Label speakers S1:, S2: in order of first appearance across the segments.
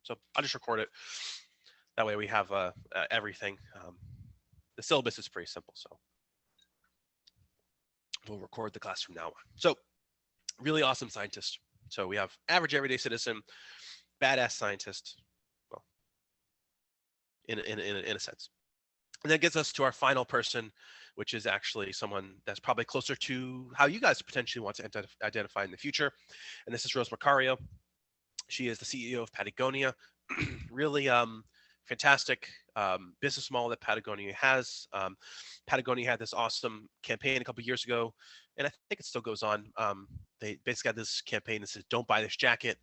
S1: So I'll just record it. That way we have everything. The syllabus is pretty simple, so we'll record the class from now on. So really awesome scientist. So we have average everyday citizen, badass scientist, well, in a sense. And that gets us to our final person, which is actually someone that's probably closer to how you guys potentially want to identify in the future. And this is Rose Macario. She is the CEO of Patagonia. Really fantastic business model that Patagonia has. Patagonia had this awesome campaign a couple years ago, and I think it still goes on. They basically had this campaign that says, "Don't buy this jacket."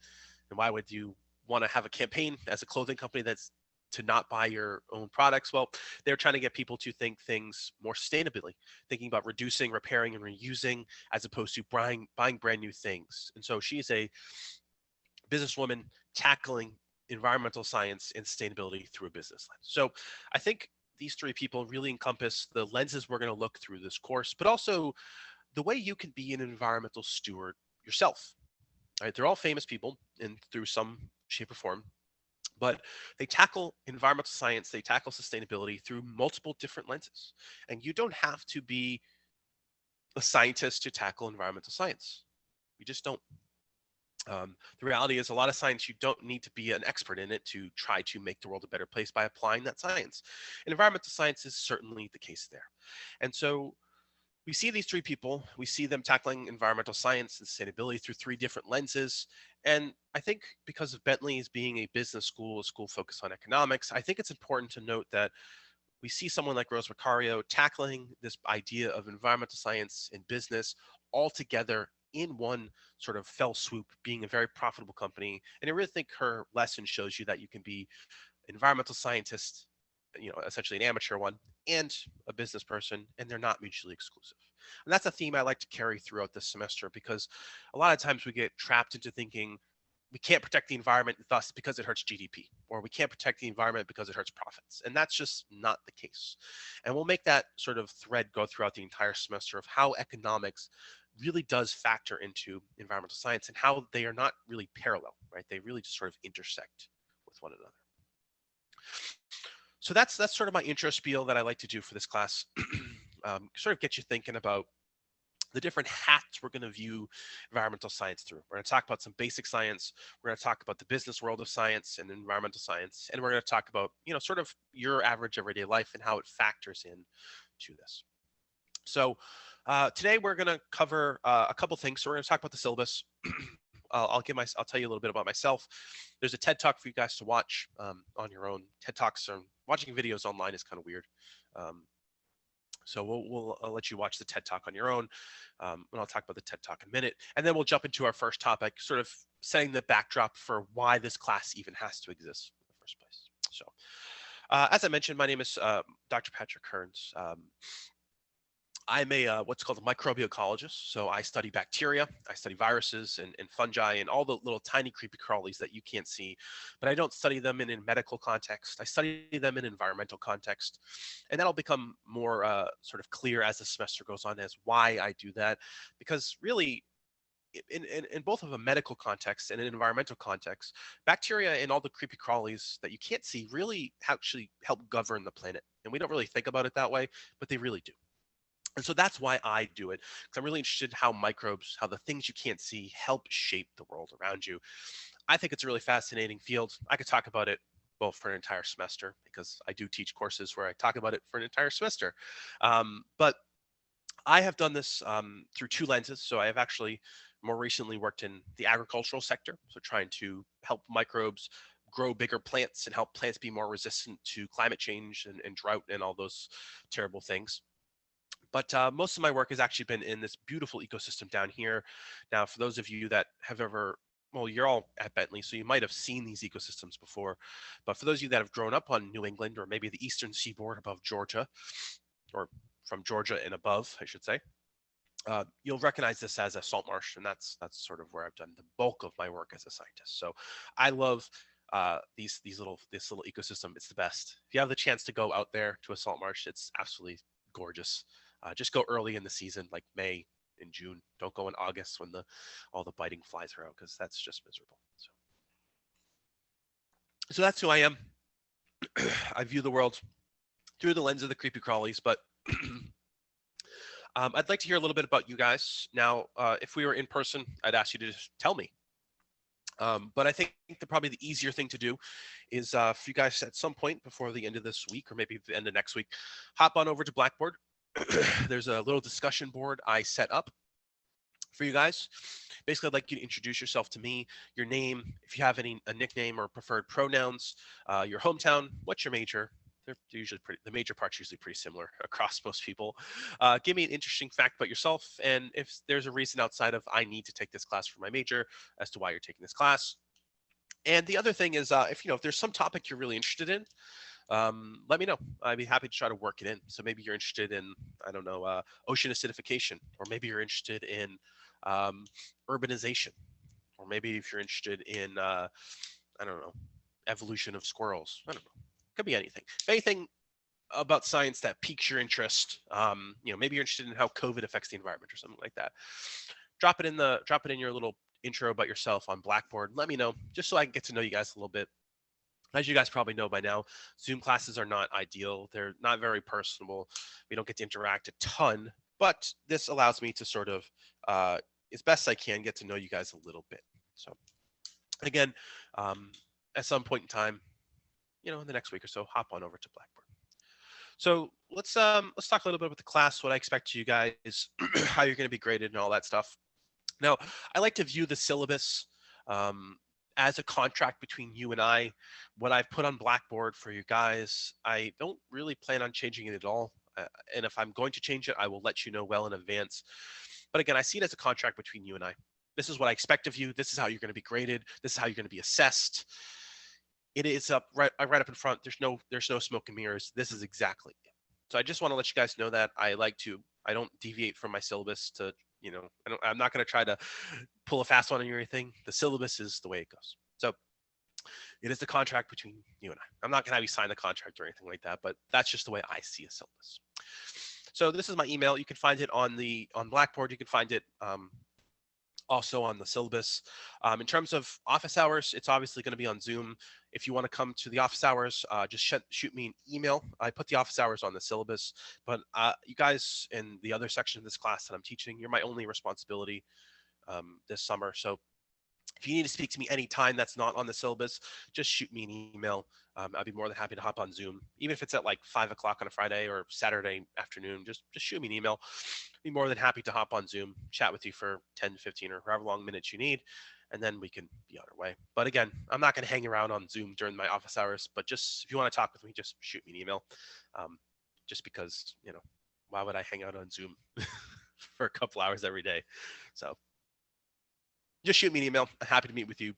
S1: And why would you want to have a campaign as a clothing company that's to not buy your own products? Well, they're trying to get people to think things more sustainably, thinking about reducing, repairing, and reusing as opposed to buying brand new things. And so she's a businesswoman tackling environmental science and sustainability through a business lens. So I think these three people really encompass the lenses we're going to look through this course, but also the way you can be an environmental steward yourself. Right? They're all famous people in through some shape or form, but they tackle environmental science, they tackle sustainability through multiple different lenses. And you don't have to be a scientist to tackle environmental science. You just don't. The reality is, a lot of science, you don't need to be an expert in it to try to make the world a better place by applying that science. And environmental science is certainly the case there. And so we see these three people, we see them tackling environmental science and sustainability through three different lenses. And I think because of Bentley's being a business school, a school focused on economics, I think it's important to note that we see someone like Rose Macario tackling this idea of environmental science and business all together in one sort of fell swoop, being a very profitable company. And I really think her lesson shows you that you can be an environmental scientist, essentially an amateur one, and a business person, and they're not mutually exclusive. And that's a theme I like to carry throughout this semester, because a lot of times we get trapped into thinking we can't protect the environment thus because it hurts GDP, or we can't protect the environment because it hurts profits. And that's just not the case. And we'll make that sort of thread go throughout the entire semester of how economics really does factor into environmental science and how they are not really parallel, right? They really just sort of intersect with one another. So that's sort of my intro spiel that I like to do for this class. Sort of get you thinking about the different hats we're going to view environmental science through. We're going to talk about some basic science. We're going to talk about the business world of science and environmental science. And we're going to talk about, sort of your average everyday life and how it factors in to this. So today we're going to cover a couple things. So we're going to talk about the syllabus. I'll tell you a little bit about myself. There's a TED Talk for you guys to watch on your own. TED Talks, watching videos online is kind of weird. So I'll let you watch the TED Talk on your own. And I'll talk about the TED Talk in a minute. And then we'll jump into our first topic, sort of setting the backdrop for why this class even has to exist in the first place. So as I mentioned, my name is Dr. Patrick Kearns. I'm a what's called a microbiocologist. So I study bacteria, I study viruses and fungi and all the little tiny creepy crawlies that you can't see. But I don't study them in a medical context. I study them in environmental context. And that'll become more sort of clear as the semester goes on as why I do that. Because really, in both of a medical context and an environmental context, bacteria and all the creepy crawlies that you can't see really actually help govern the planet. And we don't really think about it that way, but they really do. And so that's why I do it, because I'm really interested in how microbes, how the things you can't see help shape the world around you. I think it's a really fascinating field. I could talk about it both for an entire semester, because I do teach courses where I talk about it for an entire semester. But I have done this through two lenses. So I have actually more recently worked in the agricultural sector, so trying to help microbes grow bigger plants and help plants be more resistant to climate change and drought and all those terrible things. But most of my work has actually been in this beautiful ecosystem down here. Now, for those of you that have ever, well, you're all at Bentley, so you might have seen these ecosystems before. But for those of you that have grown up on New England, or maybe the eastern seaboard above Georgia, or from Georgia and above, I should say, you'll recognize this as a salt marsh, and that's sort of where I've done the bulk of my work as a scientist. So I love this little ecosystem. It's the best. If you have the chance to go out there to a salt marsh, it's absolutely gorgeous. Just go early in the season, like May and June. Don't go in August when all the biting flies are out, because that's just miserable. So So that's who I am. I view the world through the lens of the creepy crawlies, but I'd like to hear a little bit about you guys. Now, if we were in person, I'd ask you to just tell me. But I think probably the easier thing to do is for you guys at some point before the end of this week or maybe the end of next week, hop on over to Blackboard. There's a little discussion board I set up for you guys. Basically, I'd like you to introduce yourself to me, your name, if you have a nickname or preferred pronouns, your hometown, what's your major. They're usually the major part's usually pretty similar across most people. Give me an interesting fact about yourself, and if there's a reason outside of I need to take this class for my major as to why you're taking this class. And the other thing is, if there's some topic you're really interested in, let me know. I'd be happy to try to work it in. So maybe you're interested in, I don't know, ocean acidification, or maybe you're interested in urbanization, or maybe if you're interested in, I don't know, evolution of squirrels. I don't know. Could be anything. Anything about science that piques your interest. Maybe you're interested in how COVID affects the environment or something like that. Drop it in your little intro about yourself on Blackboard. Let me know, just so I can get to know you guys a little bit. As you guys probably know by now, Zoom classes are not ideal. They're not very personable. We don't get to interact a ton, but this allows me to sort of, as best I can, get to know you guys a little bit. So again, at some point in time, in the next week or so, hop on over to Blackboard. So let's talk a little bit about the class, what I expect of you guys, how you're going to be graded, and all that stuff. Now, I like to view the syllabus as a contract between you and I. What I've put on Blackboard for you guys, I don't really plan on changing it at all. And if I'm going to change it, I will let you know well in advance. But again, I see it as a contract between you and I. This is what I expect of you. This is how you're going to be graded. This is how you're going to be assessed. It is up right up in front. There's no smoke and mirrors. This is exactly it. So I just want to let you guys know that I don't deviate from my syllabus to, I'm not going to try to pull a fast one on you or anything. The syllabus is the way it goes. So it is the contract between you and I. I'm not going to have you sign the contract or anything like that, but that's just the way I see a syllabus. So this is my email. You can find it on Blackboard. You can find it also on the syllabus. In terms of office hours, it's obviously going to be on Zoom. If you want to come to the office hours, just shoot me an email. I put the office hours on the syllabus, but you guys in the other section of this class that I'm teaching, you're my only responsibility this summer. So if you need to speak to me anytime that's not on the syllabus, just shoot me an email. I'd be more than happy to hop on Zoom, even if it's at like 5 o'clock on a Friday or Saturday afternoon. Just shoot me an email. I'd be more than happy to hop on Zoom, chat with you for 10, 15, or however long minutes you need, and then we can be on our way. But again, I'm not going to hang around on Zoom during my office hours, but just if you want to talk with me, just shoot me an email. Just because, why would I hang out on Zoom for a couple hours every day? So just shoot me an email. I'm happy to meet with you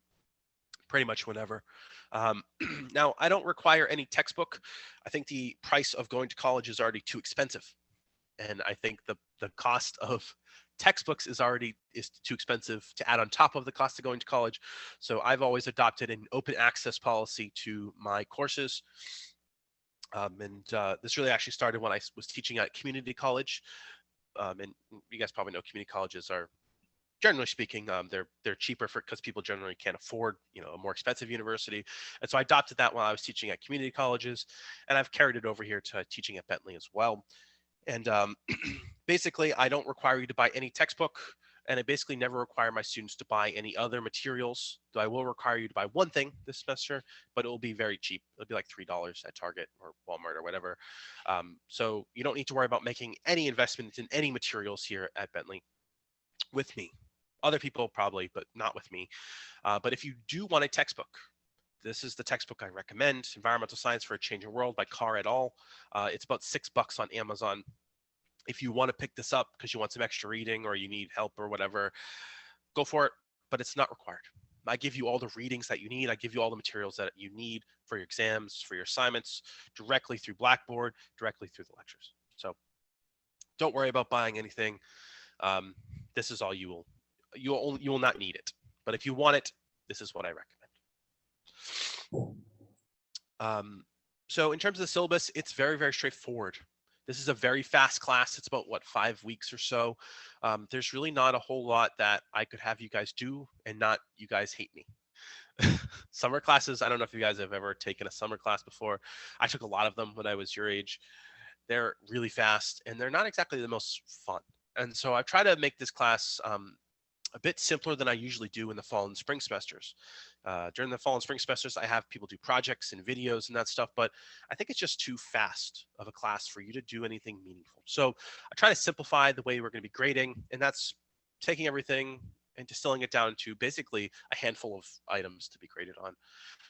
S1: pretty much whenever. Now, I don't require any textbook. I think the price of going to college is already too expensive. And I think the cost of textbooks is too expensive to add on top of the cost of going to college. So I've always adopted an open access policy to my courses. This really actually started when I was teaching at community college. And you guys probably know community colleges are, generally speaking, they're cheaper because people generally can't afford, a more expensive university. And so I adopted that while I was teaching at community colleges, and I've carried it over here to teaching at Bentley as well. And basically, I don't require you to buy any textbook, and I basically never require my students to buy any other materials. Though I will require you to buy one thing this semester, but it will be very cheap. It'll be like $3 at Target or Walmart or whatever. So you don't need to worry about making any investment in any materials here at Bentley with me. Other people probably, but not with me. But if you do want a textbook, this is the textbook I recommend, Environmental Science for a Changing World by Carr et al. It's about $6 on Amazon. If you want to pick this up because you want some extra reading or you need help or whatever, go for it, but it's not required. I give you all the readings that you need. I give you all the materials that you need for your exams, for your assignments, directly through Blackboard, directly through the lectures. So don't worry about buying anything. This is all you will not need it. But if you want it, this is what I recommend. So in terms of the syllabus, it's very, very straightforward. This is a very fast class. It's about 5 weeks or so. There's really not a whole lot that I could have you guys do and not you guys hate me. Summer classes, I don't know if you guys have ever taken a summer class before. I took a lot of them when I was your age. They're really fast and they're not exactly the most fun. And so I've tried to make this class a bit simpler than I usually do in the fall and spring semesters. During the fall and spring semesters, I have people do projects and videos and that stuff, but I think it's just too fast of a class for you to do anything meaningful. So I try to simplify the way we're going to be grading, and that's taking everything and distilling it down to basically a handful of items to be graded on.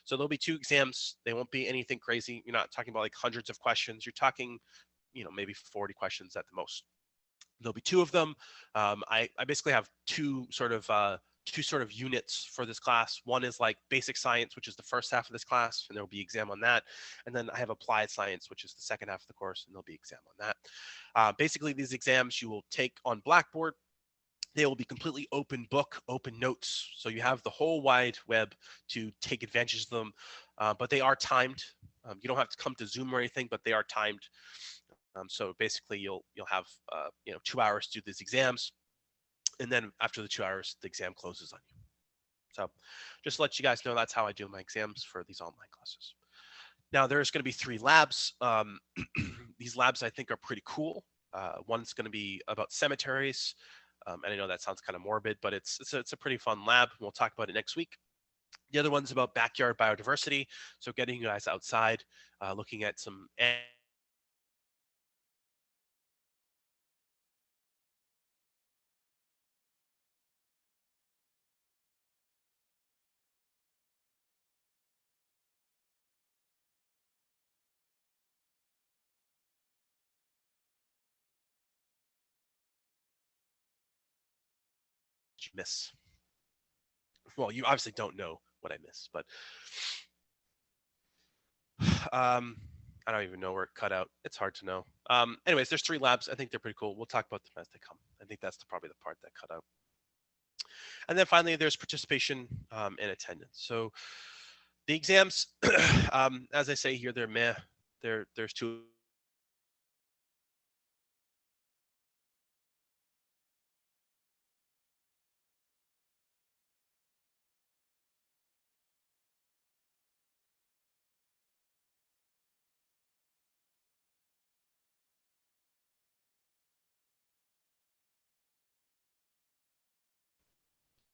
S1: So there'll be 2 exams. They won't be anything crazy. You're not talking about like hundreds of questions. You're talking, maybe 40 questions at the most. There'll be 2 of them. I basically have two sort of units for this class. One is like basic science, which is the first half of this class, and there'll be exam on that. And then I have applied science, which is the second half of the course, and there'll be exam on that. Basically, these exams you will take on Blackboard. They will be completely open book, open notes. So you have the whole wide web to take advantage of them, but they are timed. You don't have to come to Zoom or anything, but they are timed. So basically, you'll have 2 hours to do these exams, and then after the 2 hours, the exam closes on you. So just to let you guys know, that's how I do my exams for these online classes. Now there's going to be 3 labs. These labs I think are pretty cool. One's going to be about cemeteries. And I know that sounds kind of morbid, but it's a pretty fun lab. We'll talk about it next week. The other one's about backyard biodiversity. So getting you guys outside, looking at some miss. Well, you obviously don't know what I miss, but I don't even know where it cut out. It's hard to know. Anyways, there's 3 labs. I think they're pretty cool. We'll talk about them as they come. I think that's probably the part that cut out. And then finally, there's participation and attendance. So the exams, as I say here, they're meh. There's 2.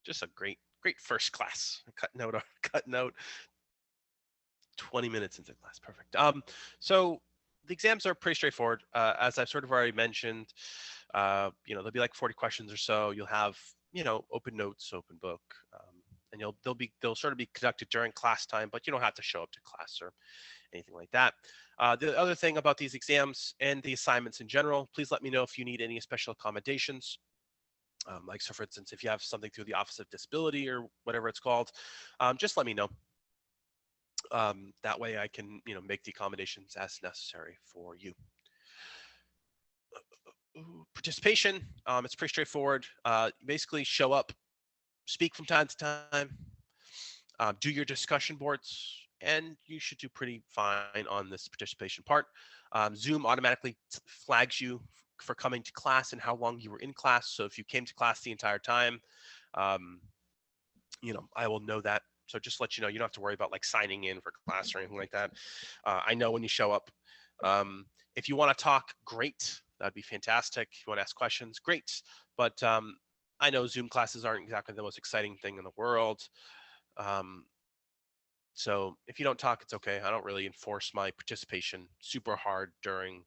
S1: Just a great first class. Cut note 20 minutes into class. Perfect. So the exams are pretty straightforward. As I've sort of already mentioned, there'll be like 40 questions or so. You'll have, open notes, open book, and they'll sort of be conducted during class time, but you don't have to show up to class or anything like that. The other thing about these exams and the assignments in general, please let me know if you need any special accommodations. So for instance, if you have something through the Office of Disability or whatever it's called, just let me know. That way I can, make the accommodations as necessary for you. Participation, it's pretty straightforward. Basically show up, speak from time to time, do your discussion boards, and you should do pretty fine on this participation part. Zoom automatically flags you for coming to class and how long you were in class. So if you came to class the entire time, I will know that. So just let you know, you don't have to worry about like signing in for class or anything like that. I know when you show up. If you want to talk, great. That'd be fantastic. If you want to ask questions, great. But I know Zoom classes aren't exactly the most exciting thing in the world. So if you don't talk, it's okay. I don't really enforce my participation super hard during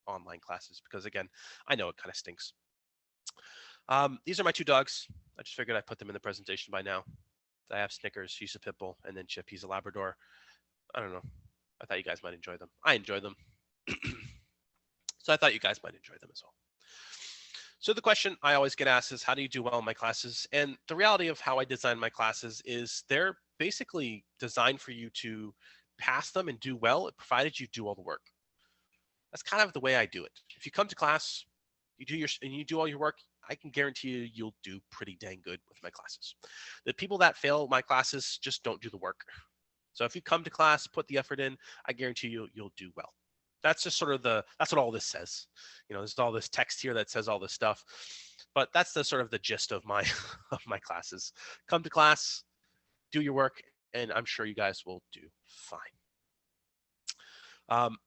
S1: online classes because, again, I know it kind of stinks. These are my 2 dogs. I just figured I'd put them in the presentation by now. I have Snickers, he's a pit bull, and then Chip, he's a Labrador. I don't know. I thought you guys might enjoy them. I enjoy them. So I thought you guys might enjoy them as well. So the question I always get asked is, how do you do well in my classes? And the reality of how I design my classes is they're basically designed for you to pass them and do well, provided you do all the work. That's kind of the way I do it. If you come to class, you do all your work, I can guarantee you'll do pretty dang good with my classes. The people that fail my classes just don't do the work. So if you come to class, put the effort in, I guarantee you'll do well. That's just sort of that's what all this says. There's all this text here that says all this stuff, but that's the sort of the gist of my of my classes. Come to class, do your work, and I'm sure you guys will do fine. Um,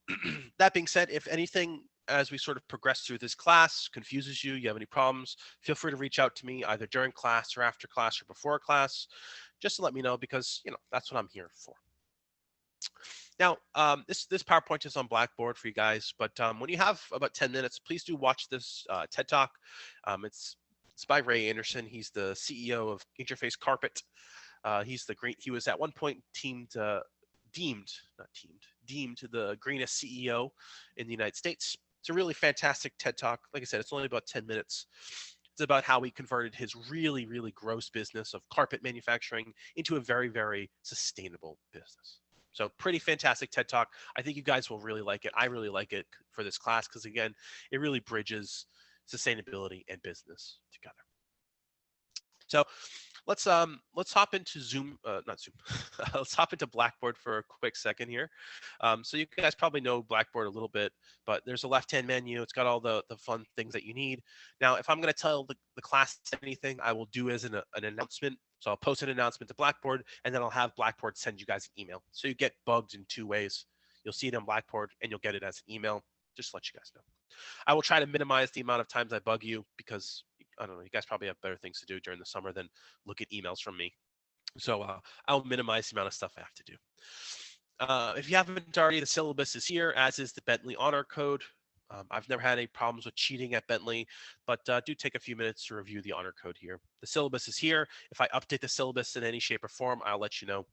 S1: that being said, if anything, as we sort of progress through this class, confuses you, you have any problems, feel free to reach out to me either during class or after class or before class, just to let me know because that's what I'm here for. Now, this PowerPoint is on Blackboard for you guys, but when you have about 10 minutes, please do watch this TED Talk. It's by Ray Anderson. He's the CEO of Interface Carpet. He was at one point deemed the greenest CEO in the United States. It's a really fantastic TED Talk. Like I said, it's only about 10 minutes. It's about how he converted his really, really gross business of carpet manufacturing into a very, very sustainable business. So pretty fantastic TED Talk. I think you guys will really like it. I really like it for this class because, again, it really bridges sustainability and business together. So let's hop into Zoom, not Zoom. Let's hop into Blackboard for a quick second here. So you guys probably know Blackboard a little bit, but there's a left-hand menu. It's got all the fun things that you need. Now, if I'm going to tell the class anything, I will do as an announcement. So I'll post an announcement to Blackboard, and then I'll have Blackboard send you guys an email. So you get bugged in two ways. You'll see it on Blackboard, and you'll get it as an email. Just to let you guys know. I will try to minimize the amount of times I bug you because I don't know, you guys probably have better things to do during the summer than look at emails from me. So I'll minimize the amount of stuff I have to do. If you haven't already, the syllabus is here, as is the Bentley Honor Code. I've never had any problems with cheating at Bentley, but do take a few minutes to review the honor code here. The syllabus is here. If I update the syllabus in any shape or form, I'll let you know,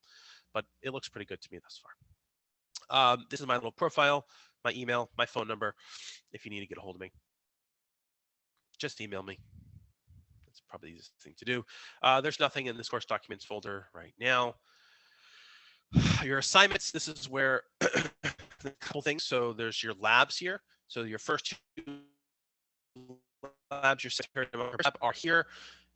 S1: but it looks pretty good to me thus far. This is my little profile, my email, my phone number. If you need to get a hold of me, just email me. That's probably the easiest thing to do. There's nothing in this course documents folder right now. Your assignments, this is where a couple things. So there's your labs here. So your first two labs, your secretary lab are here.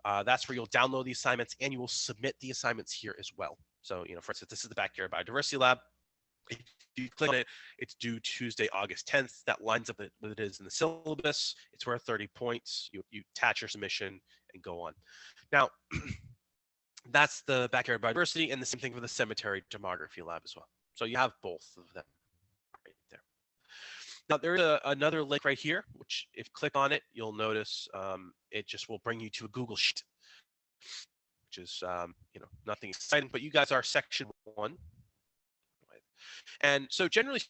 S1: That's where you'll download the assignments and you will submit the assignments here as well. So, for instance, this is the backyard biodiversity lab. If you click on it, it's due Tuesday, August 10th. That lines up with what it is in the syllabus. It's worth 30 points. You attach your submission and go on. Now, that's the backyard biodiversity, and the same thing for the cemetery demography lab as well. So you have both of them right there. Now, there's another link right here, which if you click on it, you'll notice it just will bring you to a Google Sheet, which is nothing exciting, but you guys are section 1. And so generally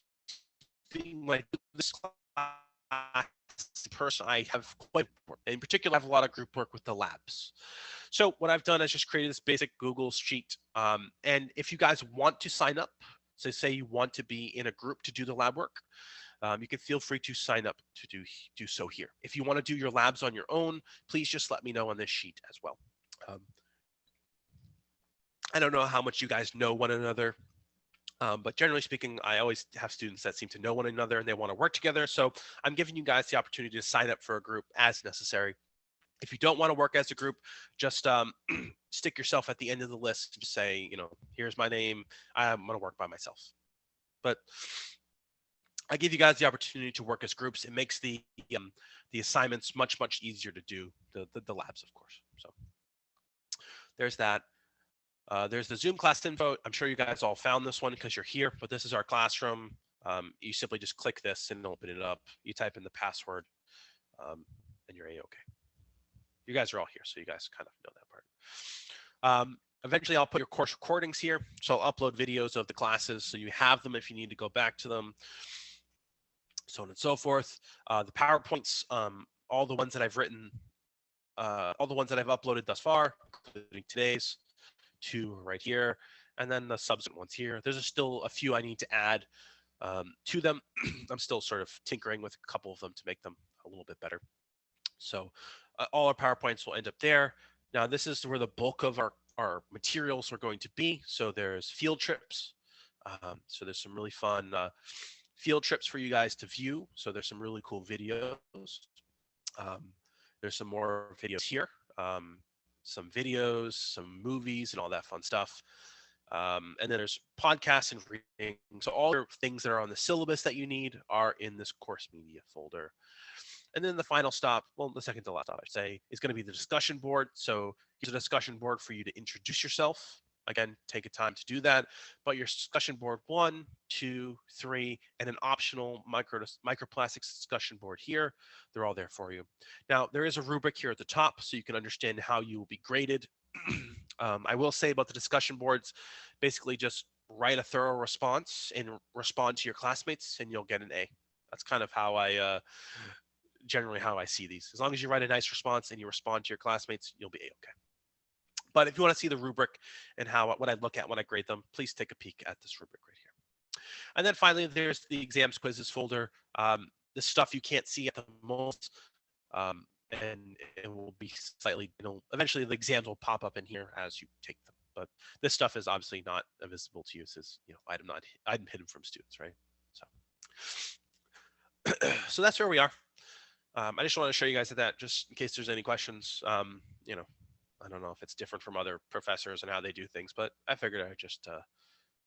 S1: speaking, like this class person, I have quite, in particular, I have a lot of group work with the labs. So what I've done is just created this basic Google Sheet. And if you guys want to sign up, so say you want to be in a group to do the lab work, you can feel free to sign up to do so here. If you want to do your labs on your own, please just let me know on this sheet as well. I don't know how much you guys know one another. But generally speaking, I always have students that seem to know one another and they want to work together. So I'm giving you guys the opportunity to sign up for a group as necessary. If you don't want to work as a group, just stick yourself at the end of the list. Just say, here's my name. I'm going to work by myself. But I give you guys the opportunity to work as groups. It makes the assignments much, much easier to do, the labs, of course. So there's that. There's the Zoom class info. I'm sure you guys all found this one because you're here, but this is our classroom. You simply just click this and open it up. You type in the password and you're A-OK. You guys are all here, so you guys kind of know that part. Eventually, I'll put your course recordings here. So I'll upload videos of the classes so you have them if you need to go back to them, so on and so forth. The PowerPoints, all the ones that I've written, all the ones that I've uploaded thus far, including today's, 2 right here, and then the subsequent ones here. There's still a few I need to add to them. I'm still sort of tinkering with a couple of them to make them a little bit better. So all our PowerPoints will end up there. Now, this is where the bulk of our materials are going to be. So there's field trips. So there's some really fun field trips for you guys to view. So there's some really cool videos. There's some more videos here. Some videos, some movies, and all that fun stuff. And then there's podcasts and reading. So all the things that are on the syllabus that you need are in this course media folder. And then the final stop, well, the second to last stop, I'd say, is going to be the discussion board. So here's a discussion board for you to introduce yourself. Again, take a time to do that. But your discussion board 1, 2, 3, and an optional microplastics discussion board here, they're all there for you. Now, there is a rubric here at the top so you can understand how you will be graded. I will say about the discussion boards, basically just write a thorough response and respond to your classmates, and you'll get an A. That's kind of how I generally how I see these. As long as you write a nice response and you respond to your classmates, you'll be A-okay. But if you want to see the rubric and how what I look at when I grade them, please take a peek at this rubric right here. And then finally, there's the exams quizzes folder. This stuff you can't see at the most, and it will be slightly, eventually the exams will pop up in here as you take them. But this stuff is obviously not visible to you, since item hidden from students, right? So, so that's where we are. I just want to show you guys that just in case there's any questions. I don't know if it's different from other professors and how they do things, but I figured I'd just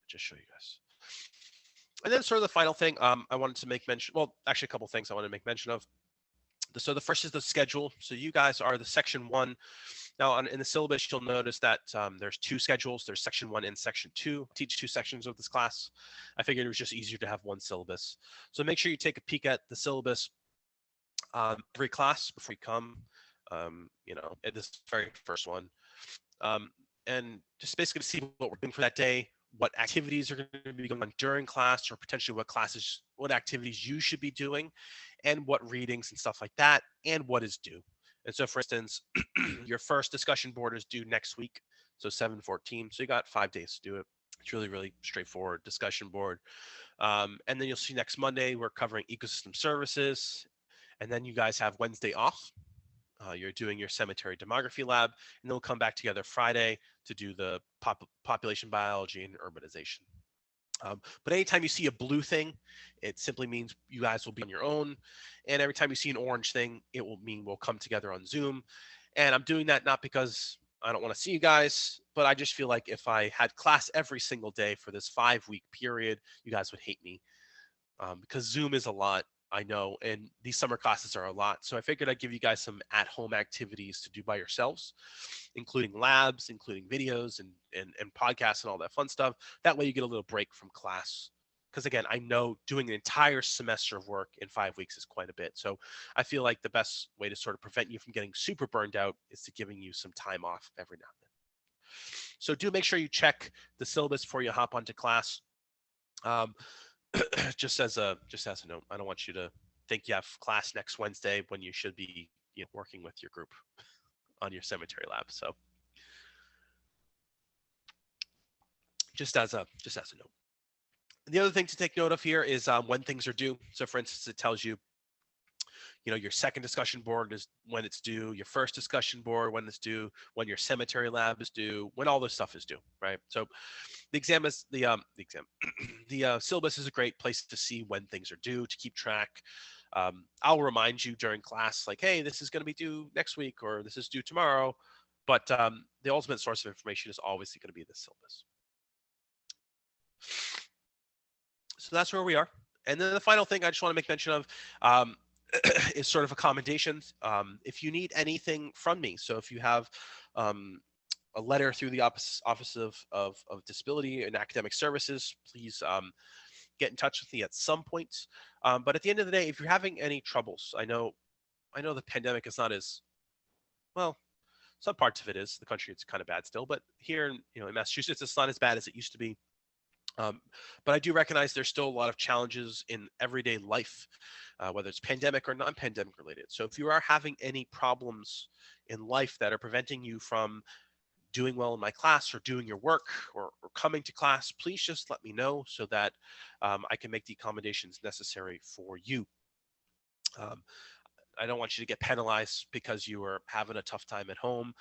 S1: show you guys. And then sort of the final thing I wanted to make mention, well, actually a couple things I want to make mention of. So the first is the schedule. So you guys are the section 1. Now in the syllabus, you'll notice that there's 2 schedules. There's section 1 and section 2. I teach 2 sections of this class. I figured it was just easier to have 1 syllabus. So make sure you take a peek at the syllabus every class before you come. At this very first one, and just basically to see what we're doing for that day, what activities are going to be going on during class, or potentially what activities you should be doing, and what readings and stuff like that, and what is due. And so, for instance, your first discussion board is due next week, so 7/14. So you got 5 days to do it. It's really, really straightforward discussion board. And then you'll see next Monday we're covering ecosystem services, and then you guys have Wednesday off. You're doing your cemetery demography lab, and then we'll come back together Friday to do the population biology and urbanization. But anytime you see a blue thing, it simply means you guys will be on your own. And every time you see an orange thing, it will mean we'll come together on Zoom. And I'm doing that not because I don't want to see you guys, but I just feel like if I had class every single day for this 5-week period, you guys would hate me, because Zoom is a lot. I know, and these summer classes are a lot. So I figured I'd give you guys some at-home activities to do by yourselves, including labs, including videos and podcasts and all that fun stuff. That way you get a little break from class. Because again, I know doing an entire semester of work in 5 weeks is quite a bit. So I feel like the best way to sort of prevent you from getting super burned out is to giving you some time off every now and then. So do make sure you check the syllabus before you hop onto class. just as a note, I don't want you to think you have class next Wednesday when you should be working with your group on your cemetery lab. So just as a note. The other thing to take note of here is when things are due. So for instance, it tells you, your second discussion board is when it's due, your first discussion board when it's due, when your cemetery lab is due, when all this stuff is due, right? So the exam is the syllabus is a great place to see when things are due, to keep track. I'll remind you during class, like, hey, this is going to be due next week, or this is due tomorrow. But the ultimate source of information is always going to be the syllabus. So that's where we are. And then the final thing I just want to make mention of is sort of accommodations. If you need anything from me, so if you have a letter through the Office of Disability and Academic Services, please get in touch with me at some point. But at the end of the day, if you're having any troubles, I know the pandemic is not as well. Some parts of it is. The country, it's kind of bad still, but here in Massachusetts, it's not as bad as it used to be. But I do recognize there's still a lot of challenges in everyday life, whether it's pandemic or non-pandemic related. So if you are having any problems in life that are preventing you from doing well in my class or doing your work or coming to class, please just let me know so that I can make the accommodations necessary for you. I don't want you to get penalized because you are having a tough time at home.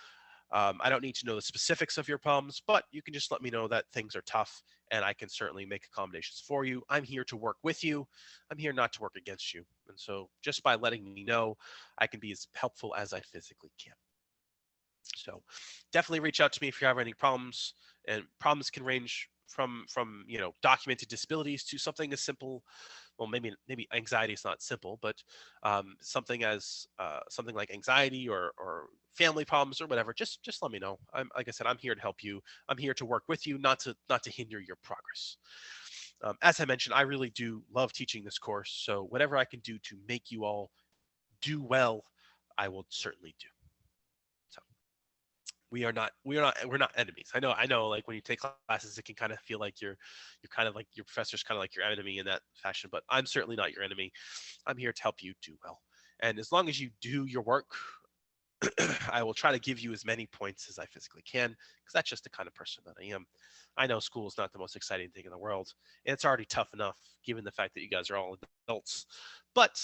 S1: I don't need to know the specifics of your problems, but you can just let me know that things are tough and I can certainly make accommodations for you. I'm here to work with you. I'm here not to work against you. And so just by letting me know, I can be as helpful as I physically can. So definitely reach out to me if you have any problems, and problems can range from documented disabilities to something as simple. Well, maybe anxiety is not simple, but something as something like anxiety or family problems or whatever. Just let me know. I'm like I said, I'm here to help you. I'm here to work with you, not to hinder your progress. As I mentioned, I really do love teaching this course. So whatever I can do to make you all do well, I will certainly do. So we're not enemies. I know like when you take classes it can kind of feel like you're kind of like your professor's kind of like your enemy in that fashion, but I'm certainly not your enemy. I'm here to help you do well. And as long as you do your work, I will try to give you as many points as I physically can because that's just the kind of person that I am. I know school is not the most exciting thing in the world, and it's already tough enough given the fact that you guys are all adults. But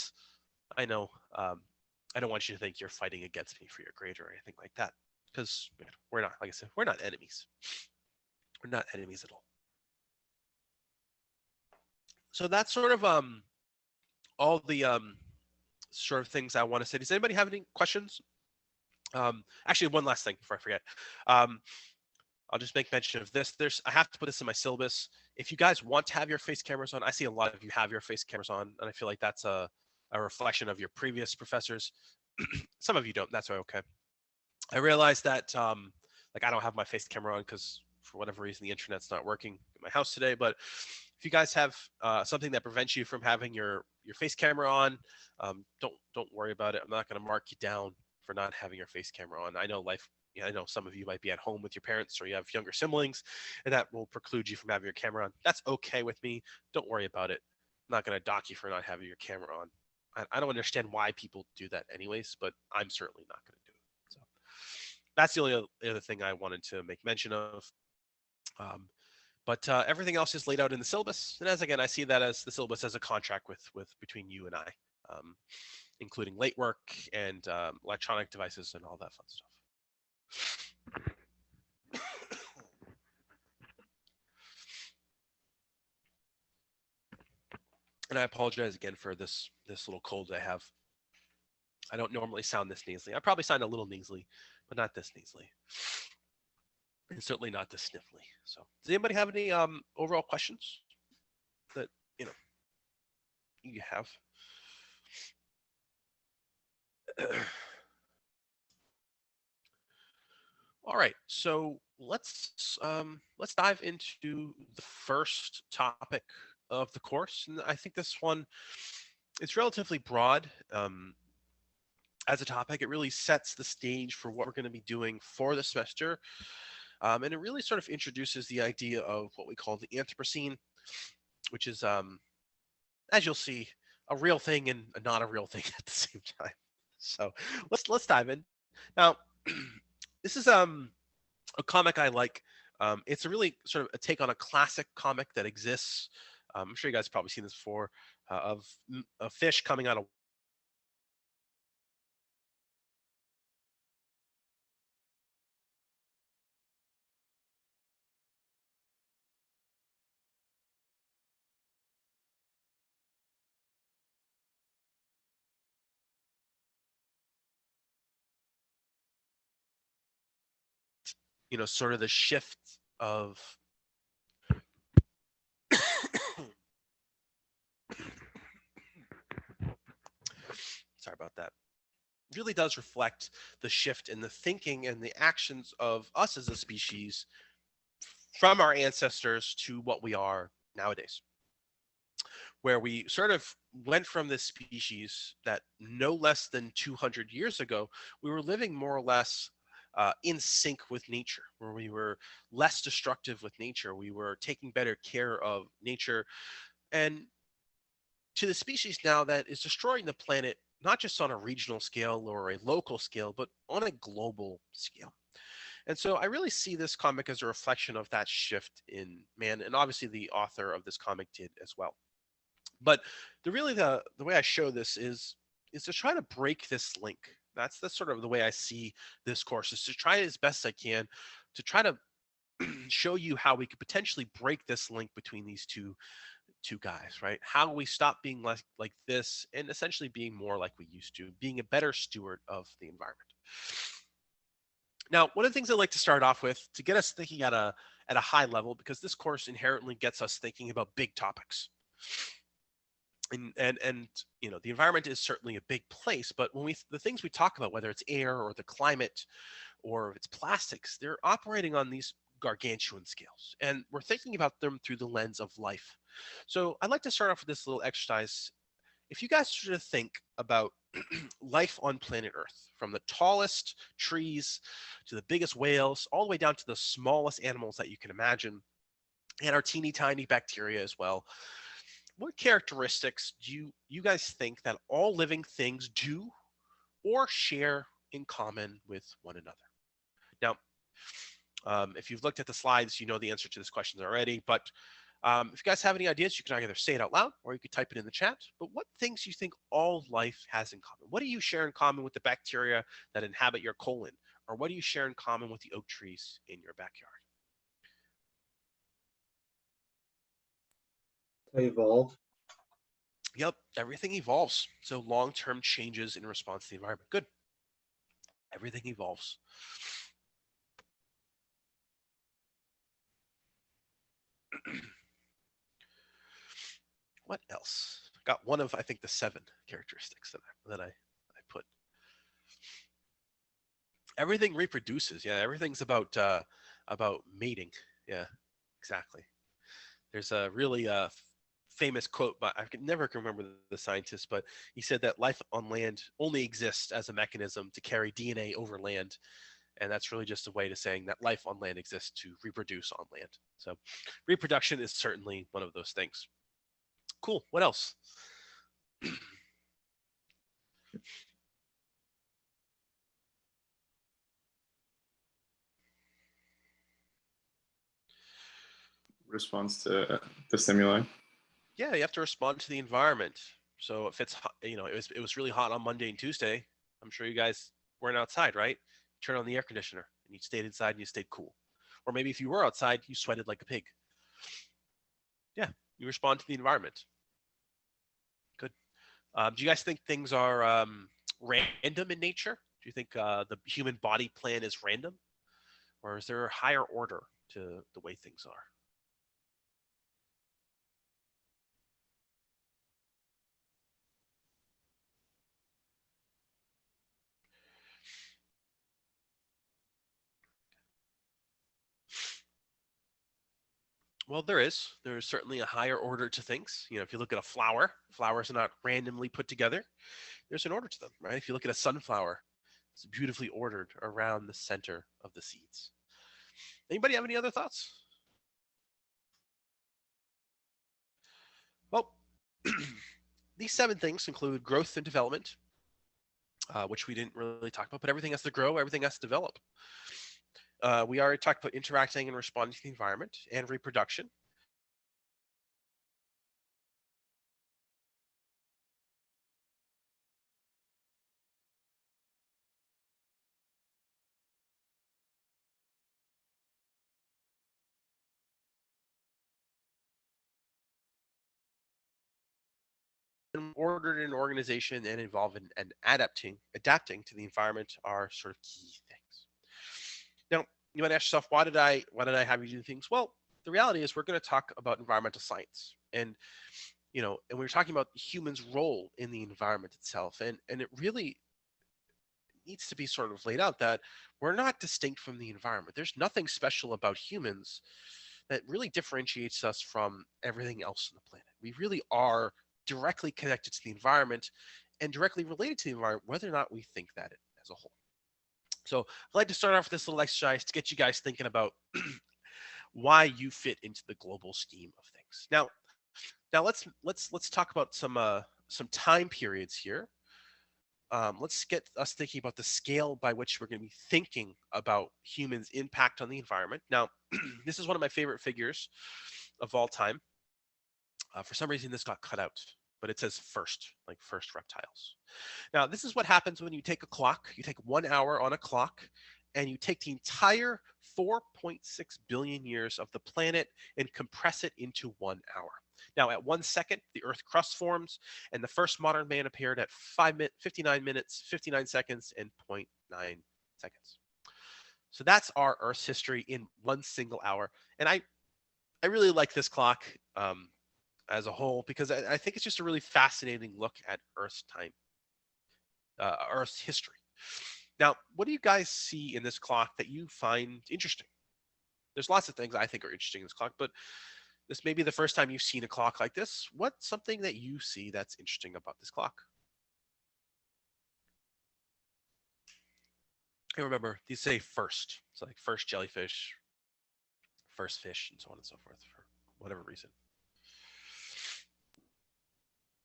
S1: I know I don't want you to think you're fighting against me for your grade or anything like that because we're not, like I said, we're not enemies. We're not enemies at all. So that's sort of all the sort of things I want to say. Does anybody have any questions? Actually, one last thing before I forget. Um, I'll just make mention of this. I have to put this in my syllabus. If you guys want to have your face cameras on, I see a lot of you have your face cameras on, and I feel like that's a reflection of your previous professors. Some of you don't. That's okay. I realized that like I don't have my face camera on because for whatever reason the internet's not working in my house today. But if you guys have something that prevents you from having your face camera on, don't worry about it. I'm not going to mark you down for not having your face camera on. I know life. Yeah, I know some of you might be at home with your parents or you have younger siblings, and that will preclude you from having your camera on. That's okay with me. Don't worry about it. I'm not going to dock you for not having your camera on. I don't understand why people do that anyways, but I'm certainly not going to do it. So that's the only other thing I wanted to make mention of. Um, but everything else is laid out in the syllabus, and as again, I see that as the syllabus as a contract with between you and I, um, including late work and electronic devices and all that fun stuff. And I apologize again for this little cold I have. I don't normally sound this nasally. I probably sound a little nasally, but not this nasally. And certainly not this sniffly. So, does anybody have any overall questions that you know you have? All right, so let's dive into the first topic of the course, and I think this one it's relatively broad as a topic. It really sets the stage for what we're going to be doing for the semester, and it really sort of introduces the idea of what we call the Anthropocene, which is as you'll see, a real thing and not a real thing at the same time. So let's dive in. Now, this is a comic I like. It's a really sort of a take on a classic comic that exists. I'm sure you guys have probably seen this before, of a fish coming out of sort of the shift of sorry about that. Really does reflect the shift in the thinking and the actions of us as a species from our ancestors to what we are nowadays, where we sort of went from this species that no less than 200 years ago, we were living more or less in sync with nature, where we were less destructive with nature. We were taking better care of nature. And to the species now that is destroying the planet, not just on a regional scale or a local scale, but on a global scale. And so I really see this comic as a reflection of that shift in man. And obviously, the author of this comic did as well. But the way I show this is to try to break this link. That's sort of the way I see this course, is to try as best I can to try to show you how we could potentially break this link between these two guys, right? How we stop being less like this and essentially being more like we used to, being a better steward of the environment. Now, one of the things I like to start off with to get us thinking at at a high level because this course inherently gets us thinking about big topics. And the environment is certainly a big place, but when the things we talk about, whether it's air or the climate or if it's plastics, they're operating on these gargantuan scales, and we're thinking about them through the lens of life. So I'd like to start off with this little exercise. If you guys sort of think about life on planet Earth, from the tallest trees to the biggest whales, all the way down to the smallest animals that you can imagine, and our teeny tiny bacteria as well, what characteristics do you guys think that all living things do or share in common with one another? Now, if you've looked at the slides, you know the answer to this question already, but if you guys have any ideas, you can either say it out loud or you could type it in the chat. But what things do you think all life has in common? What do you share in common with the bacteria that inhabit your colon? Or what do you share in common with the oak trees in your backyard?
S2: They evolve.
S1: Yep, everything evolves. So long-term changes in response to the environment. Good. Everything evolves. What else? Got one of, I think, the 7 characteristics that I put. Everything reproduces. Yeah, everything's about mating. Yeah, exactly. There's a really famous quote, but I can never remember the scientist, but he said that life on land only exists as a mechanism to carry DNA over land, and that's really just a way to saying that life on land exists to reproduce on land. So, reproduction is certainly one of those things. Cool. What else?
S3: Response to the stimuli.
S1: Yeah, you have to respond to the environment. So if it's hot, it was really hot on Monday and Tuesday. I'm sure you guys weren't outside, right? Turn on the air conditioner and you stayed inside and you stayed cool. Or maybe if you were outside, you sweated like a pig. Yeah, you respond to the environment. Good. Do you guys think things are random in nature? Do you think the human body plan is random, or is there a higher order to the way things are? Well, there is. There is certainly a higher order to things. If you look at a flower, flowers are not randomly put together. There's an order to them, right? If you look at a sunflower, it's beautifully ordered around the center of the seeds. Anybody have any other thoughts? Well, these 7 things include growth and development, which we didn't really talk about, but everything has to grow, everything has to develop. We already talked about interacting and responding to the environment and reproduction. Ordered in organization and involved in and adapting to the environment are sort of key things. Now, you might ask yourself, why did I have you do things? Well, the reality is we're going to talk about environmental science, and and we're talking about humans' role in the environment itself, and it really needs to be sort of laid out that we're not distinct from the environment. There's nothing special about humans that really differentiates us from everything else on the planet. We really are directly connected to the environment and directly related to the environment, whether or not we think that as a whole. So I'd like to start off with this little exercise to get you guys thinking about why you fit into the global scheme of things. Now let's talk about some time periods here. Let's get us thinking about the scale by which we're going to be thinking about humans' impact on the environment. Now, this is one of my favorite figures of all time. For some reason, this got cut out, but it says first, like first reptiles. Now, this is what happens when you take a clock. You take 1 hour on a clock, and you take the entire 4.6 billion years of the planet and compress it into 1 hour. Now, at 1 second, the Earth crust forms, and the first modern man appeared at 59 minutes, 59 seconds, and 0.9 seconds. So that's our Earth's history in one single hour. And I really like this clock as a whole because I think it's just a really fascinating look at Earth's time, Earth's history. Now, what do you guys see in this clock that you find interesting? There's lots of things I think are interesting in this clock, but this may be the first time you've seen a clock like this. What's something that you see that's interesting about this clock? I remember these say first. It's like first jellyfish, first fish, and so on and so forth for whatever reason.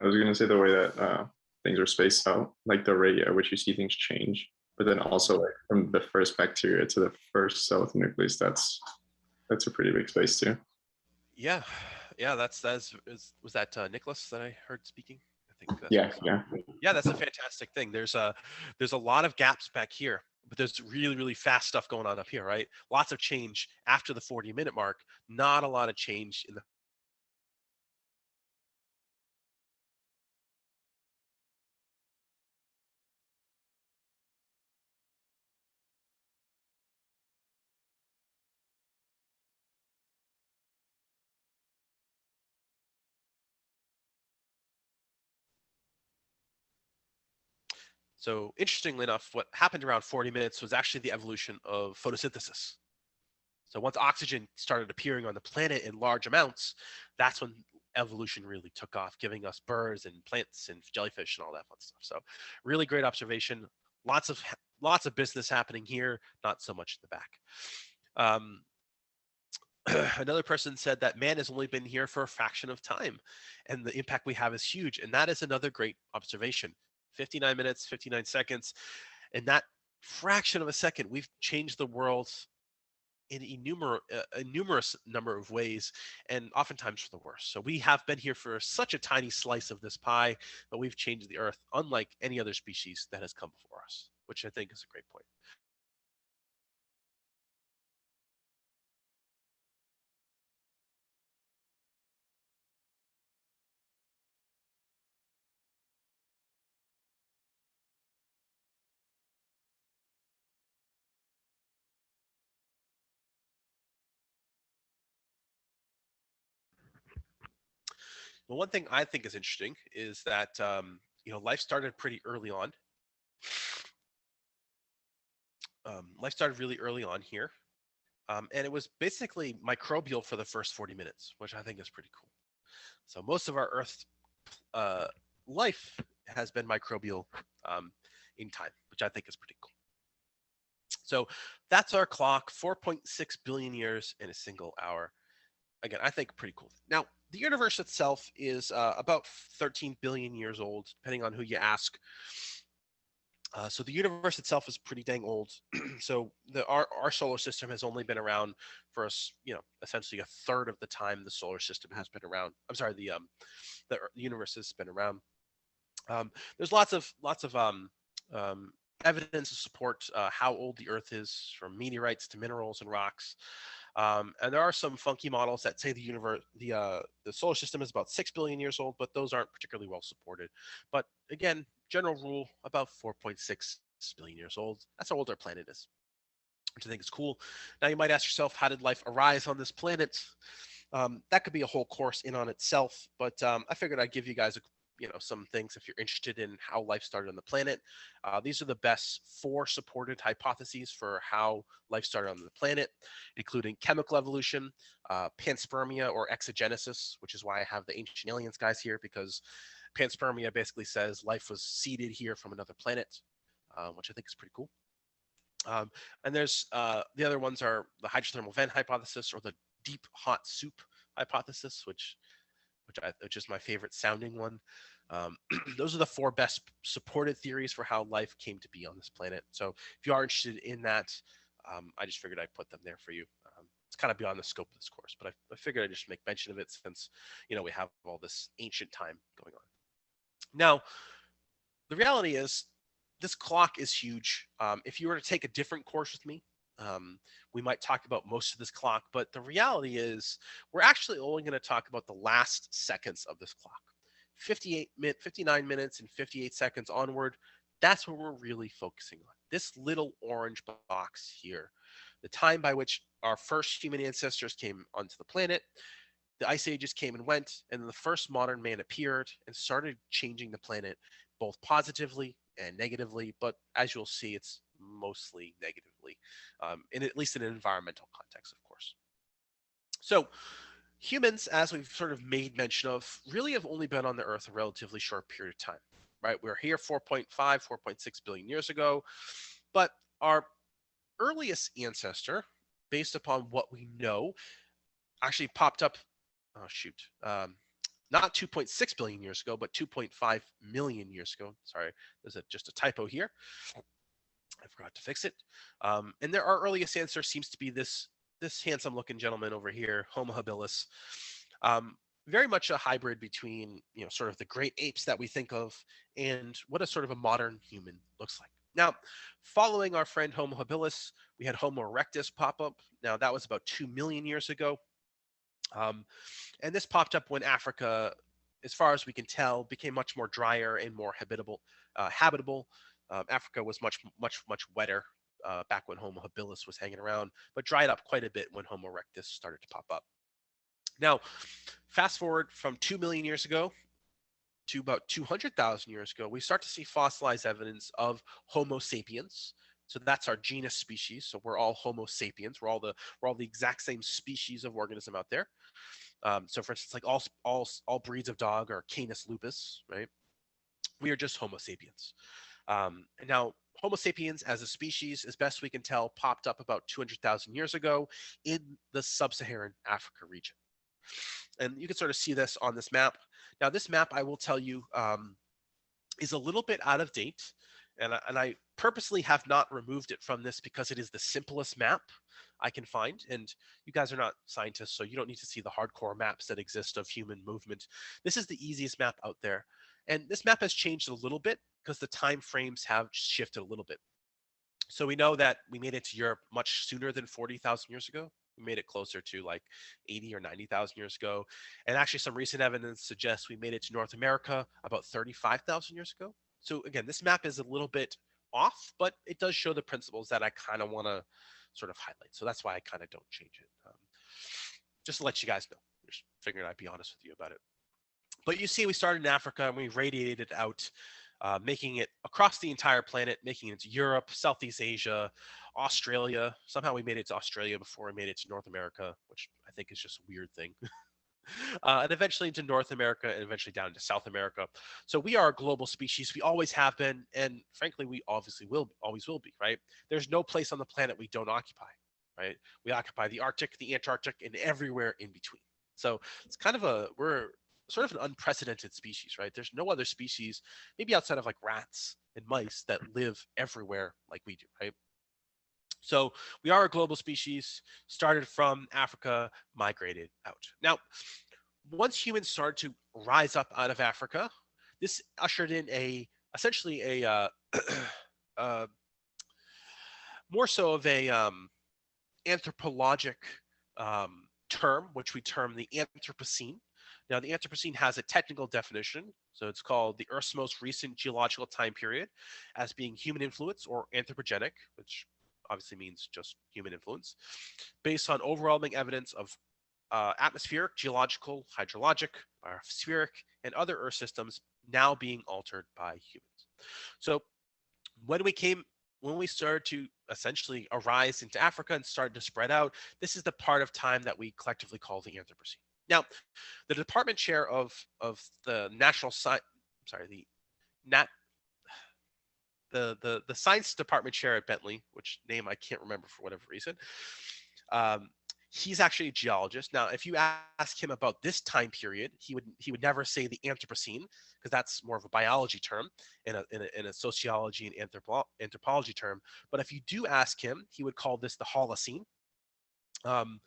S3: I was gonna say the way that things are spaced out, like the rate at which you see things change, but then also like from the first bacteria to the first cell with the nucleus, that's a pretty big space too.
S1: Yeah, yeah, was that Nicholas that I heard speaking? I think that's what
S3: Yeah,
S1: I saw.
S3: yeah.
S1: Yeah, that's a fantastic thing. There's a lot of gaps back here, but there's really fast stuff going on up here, right? Lots of change after the 40-minute mark. Not a lot of change in the. So interestingly enough, what happened around 40 minutes was actually the evolution of photosynthesis. So once oxygen started appearing on the planet in large amounts, that's when evolution really took off, giving us birds and plants and jellyfish and all that fun stuff. So really great observation. Lots of lots of business happening here, not so much in the back. Um, another person said that man has only been here for a fraction of time, and the impact we have is huge. And that is another great observation. 59 minutes, 59 seconds, and that fraction of a second, we've changed the world in a numerous number of ways, and oftentimes for the worse. So we have been here for such a tiny slice of this pie, but we've changed the earth unlike any other species that has come before us, which I think is a great point. Well, one thing I think is interesting is that life started pretty early on. Life started really early on here, and it was basically microbial for the first 40 minutes, which I think is pretty cool. So most of our Earth uh, life has been microbial um, in time, which I think is pretty cool. So that's our clock, 4.6 billion years in a single hour. Again, I think pretty cool. Now, the universe itself is about 13 billion years old, depending on who you ask. So the universe itself is pretty dang old. So our solar system has only been around for us, essentially a third of the time the solar system has been around. I'm sorry, the universe has been around. There's lots of evidence to support how old the Earth is, from meteorites to minerals and rocks. And there are some funky models that say the solar system is about 6 billion years old, but those aren't particularly well supported. But again, general rule, about 4.6 billion years old. That's how old our planet is, which I think is cool. Now you might ask yourself, how did life arise on this planet? That could be a whole course in on itself, but I figured I'd give you guys some things if you're interested in how life started on the planet. These are the best 4 supported hypotheses for how life started on the planet, including chemical evolution, panspermia or exogenesis, which is why I have the ancient aliens guys here, because panspermia basically says life was seeded here from another planet, which I think is pretty cool. Um, and there's the other ones are the hydrothermal vent hypothesis or the deep hot soup hypothesis, which is my favorite sounding one. Those are the 4 best supported theories for how life came to be on this planet. So if you are interested in that, I just figured I'd put them there for you. It's kind of beyond the scope of this course, but I figured I'd just make mention of it since we have all this ancient time going on. Now, the reality is this clock is huge. If you were to take a different course with me, um, we might talk about most of this clock, but the reality is we're actually only going to talk about the last seconds of this clock. 59 minutes and 58 seconds onward, that's what we're really focusing on. This little orange box here. the time by which our first human ancestors came onto the planet. The ice ages came and went, and then the first modern man appeared and started changing the planet both positively and negatively. But as you'll see, it's mostly negatively, in at least in an environmental context, of course. So humans, as we've sort of made mention of, really have only been on the Earth a relatively short period of time. Right, we were here 4.5, 4.6 billion years ago, but our earliest ancestor, based upon what we know, actually popped up. Oh shoot, not 2.6 billion years ago, but 2.5 million years ago. Sorry, there's just a typo here. I forgot to fix it. And our earliest ancestor seems to be this handsome-looking gentleman over here, Homo habilis. Very much a hybrid between sort of the great apes that we think of and what a sort of a modern human looks like. Now, following our friend Homo habilis, we had Homo erectus pop up. Now that was about 2 million years ago. And this popped up when Africa, as far as we can tell, became much more drier and more habitable. Africa was much wetter back when Homo habilis was hanging around, but dried up quite a bit when Homo erectus started to pop up. Now, fast forward from 2 million years ago to about 200,000 years ago, we start to see fossilized evidence of Homo sapiens. So that's our genus species. So we're all Homo sapiens. We're all the exact same species of organism out there. So, for instance, like all breeds of dog are Canis lupus, right? We are just Homo sapiens. And now, Homo sapiens as a species, as best we can tell, popped up about 200,000 years ago in the sub-Saharan Africa region. And you can sort of see this on this map. Now, this map, I will tell you, is a little bit out of date. And I purposely have not removed it from this because it is the simplest map I can find. And you guys are not scientists, so you don't need to see the hardcore maps that exist of human movement. This is the easiest map out there. And this map has changed a little bit because the time frames have shifted a little bit. So we know that we made it to Europe much sooner than 40,000 years ago. We made it closer to like 80 or 90,000 years ago. And actually, some recent evidence suggests we made it to North America about 35,000 years ago. So again, this map is a little bit off, but it does show the principles that I kind of want to sort of highlight. So that's why I kind of don't change it. Just to let you guys know. Just figuring I'd be honest with you about it. But you see, we started in Africa and we radiated it out, making it across the entire planet, making it to Europe, Southeast Asia, Australia. Somehow we made it to Australia before we made it to North America, which I think is just a weird thing. And eventually into North America and eventually down to South America. So we are a global species. We always have been. And frankly, we obviously always will be, right? There's no place on the planet we don't occupy, right? We occupy the Arctic, the Antarctic, and everywhere in between. So it's kind of we're sort of an unprecedented species, right? There's no other species, maybe outside of like rats and mice, that live everywhere like we do, right? So we are a global species, started from Africa, migrated out. Now, once humans started to rise up out of Africa, this ushered in essentially a uh, more so of a anthropologic term, which we term the Anthropocene. Now, the Anthropocene has a technical definition, so it's called the Earth's most recent geological time period as being human influence or anthropogenic, which obviously means just human influence, based on overwhelming evidence of atmospheric, geological, hydrologic, biospheric, and other Earth systems now being altered by humans. So when we started to essentially arise into Africa and started to spread out, this is the part of time that we collectively call the Anthropocene. Now, the department chair of the national science, sorry, nat the science department chair at Bentley, which name I can't remember for whatever reason. Um, he's actually a geologist. Now, if you ask him about this time period, he would never say the Anthropocene because that's more of a biology term in a sociology and anthropology term. But if you do ask him, he would call this the Holocene. Um,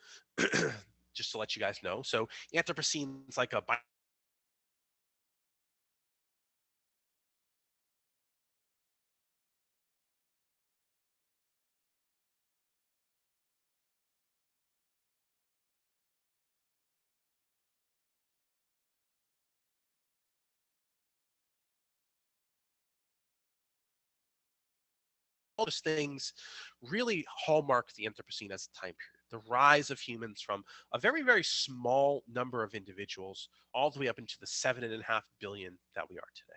S1: just to let you guys know. So Anthropocene is like a those things really hallmark the Anthropocene as a time period. The rise of humans from a very, very small number of individuals all the way up into the 7.5 billion that we are today.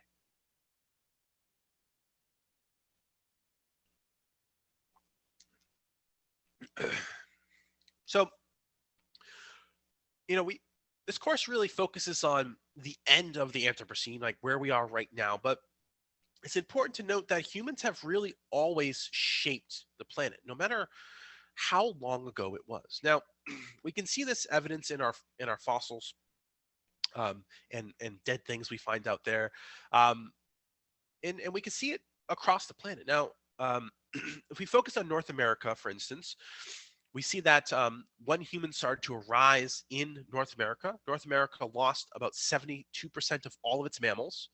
S1: So, we this course really focuses on the end of the Anthropocene, like where we are right now, but it's important to note that humans have really always shaped the planet, no matter how long ago it was. Now, we can see this evidence in our fossils, and dead things we find out there, um, and we can see it across the planet. Now, if we focus on North America, for instance, we see that when humans started to arise in North America lost about 72% of all of its mammals.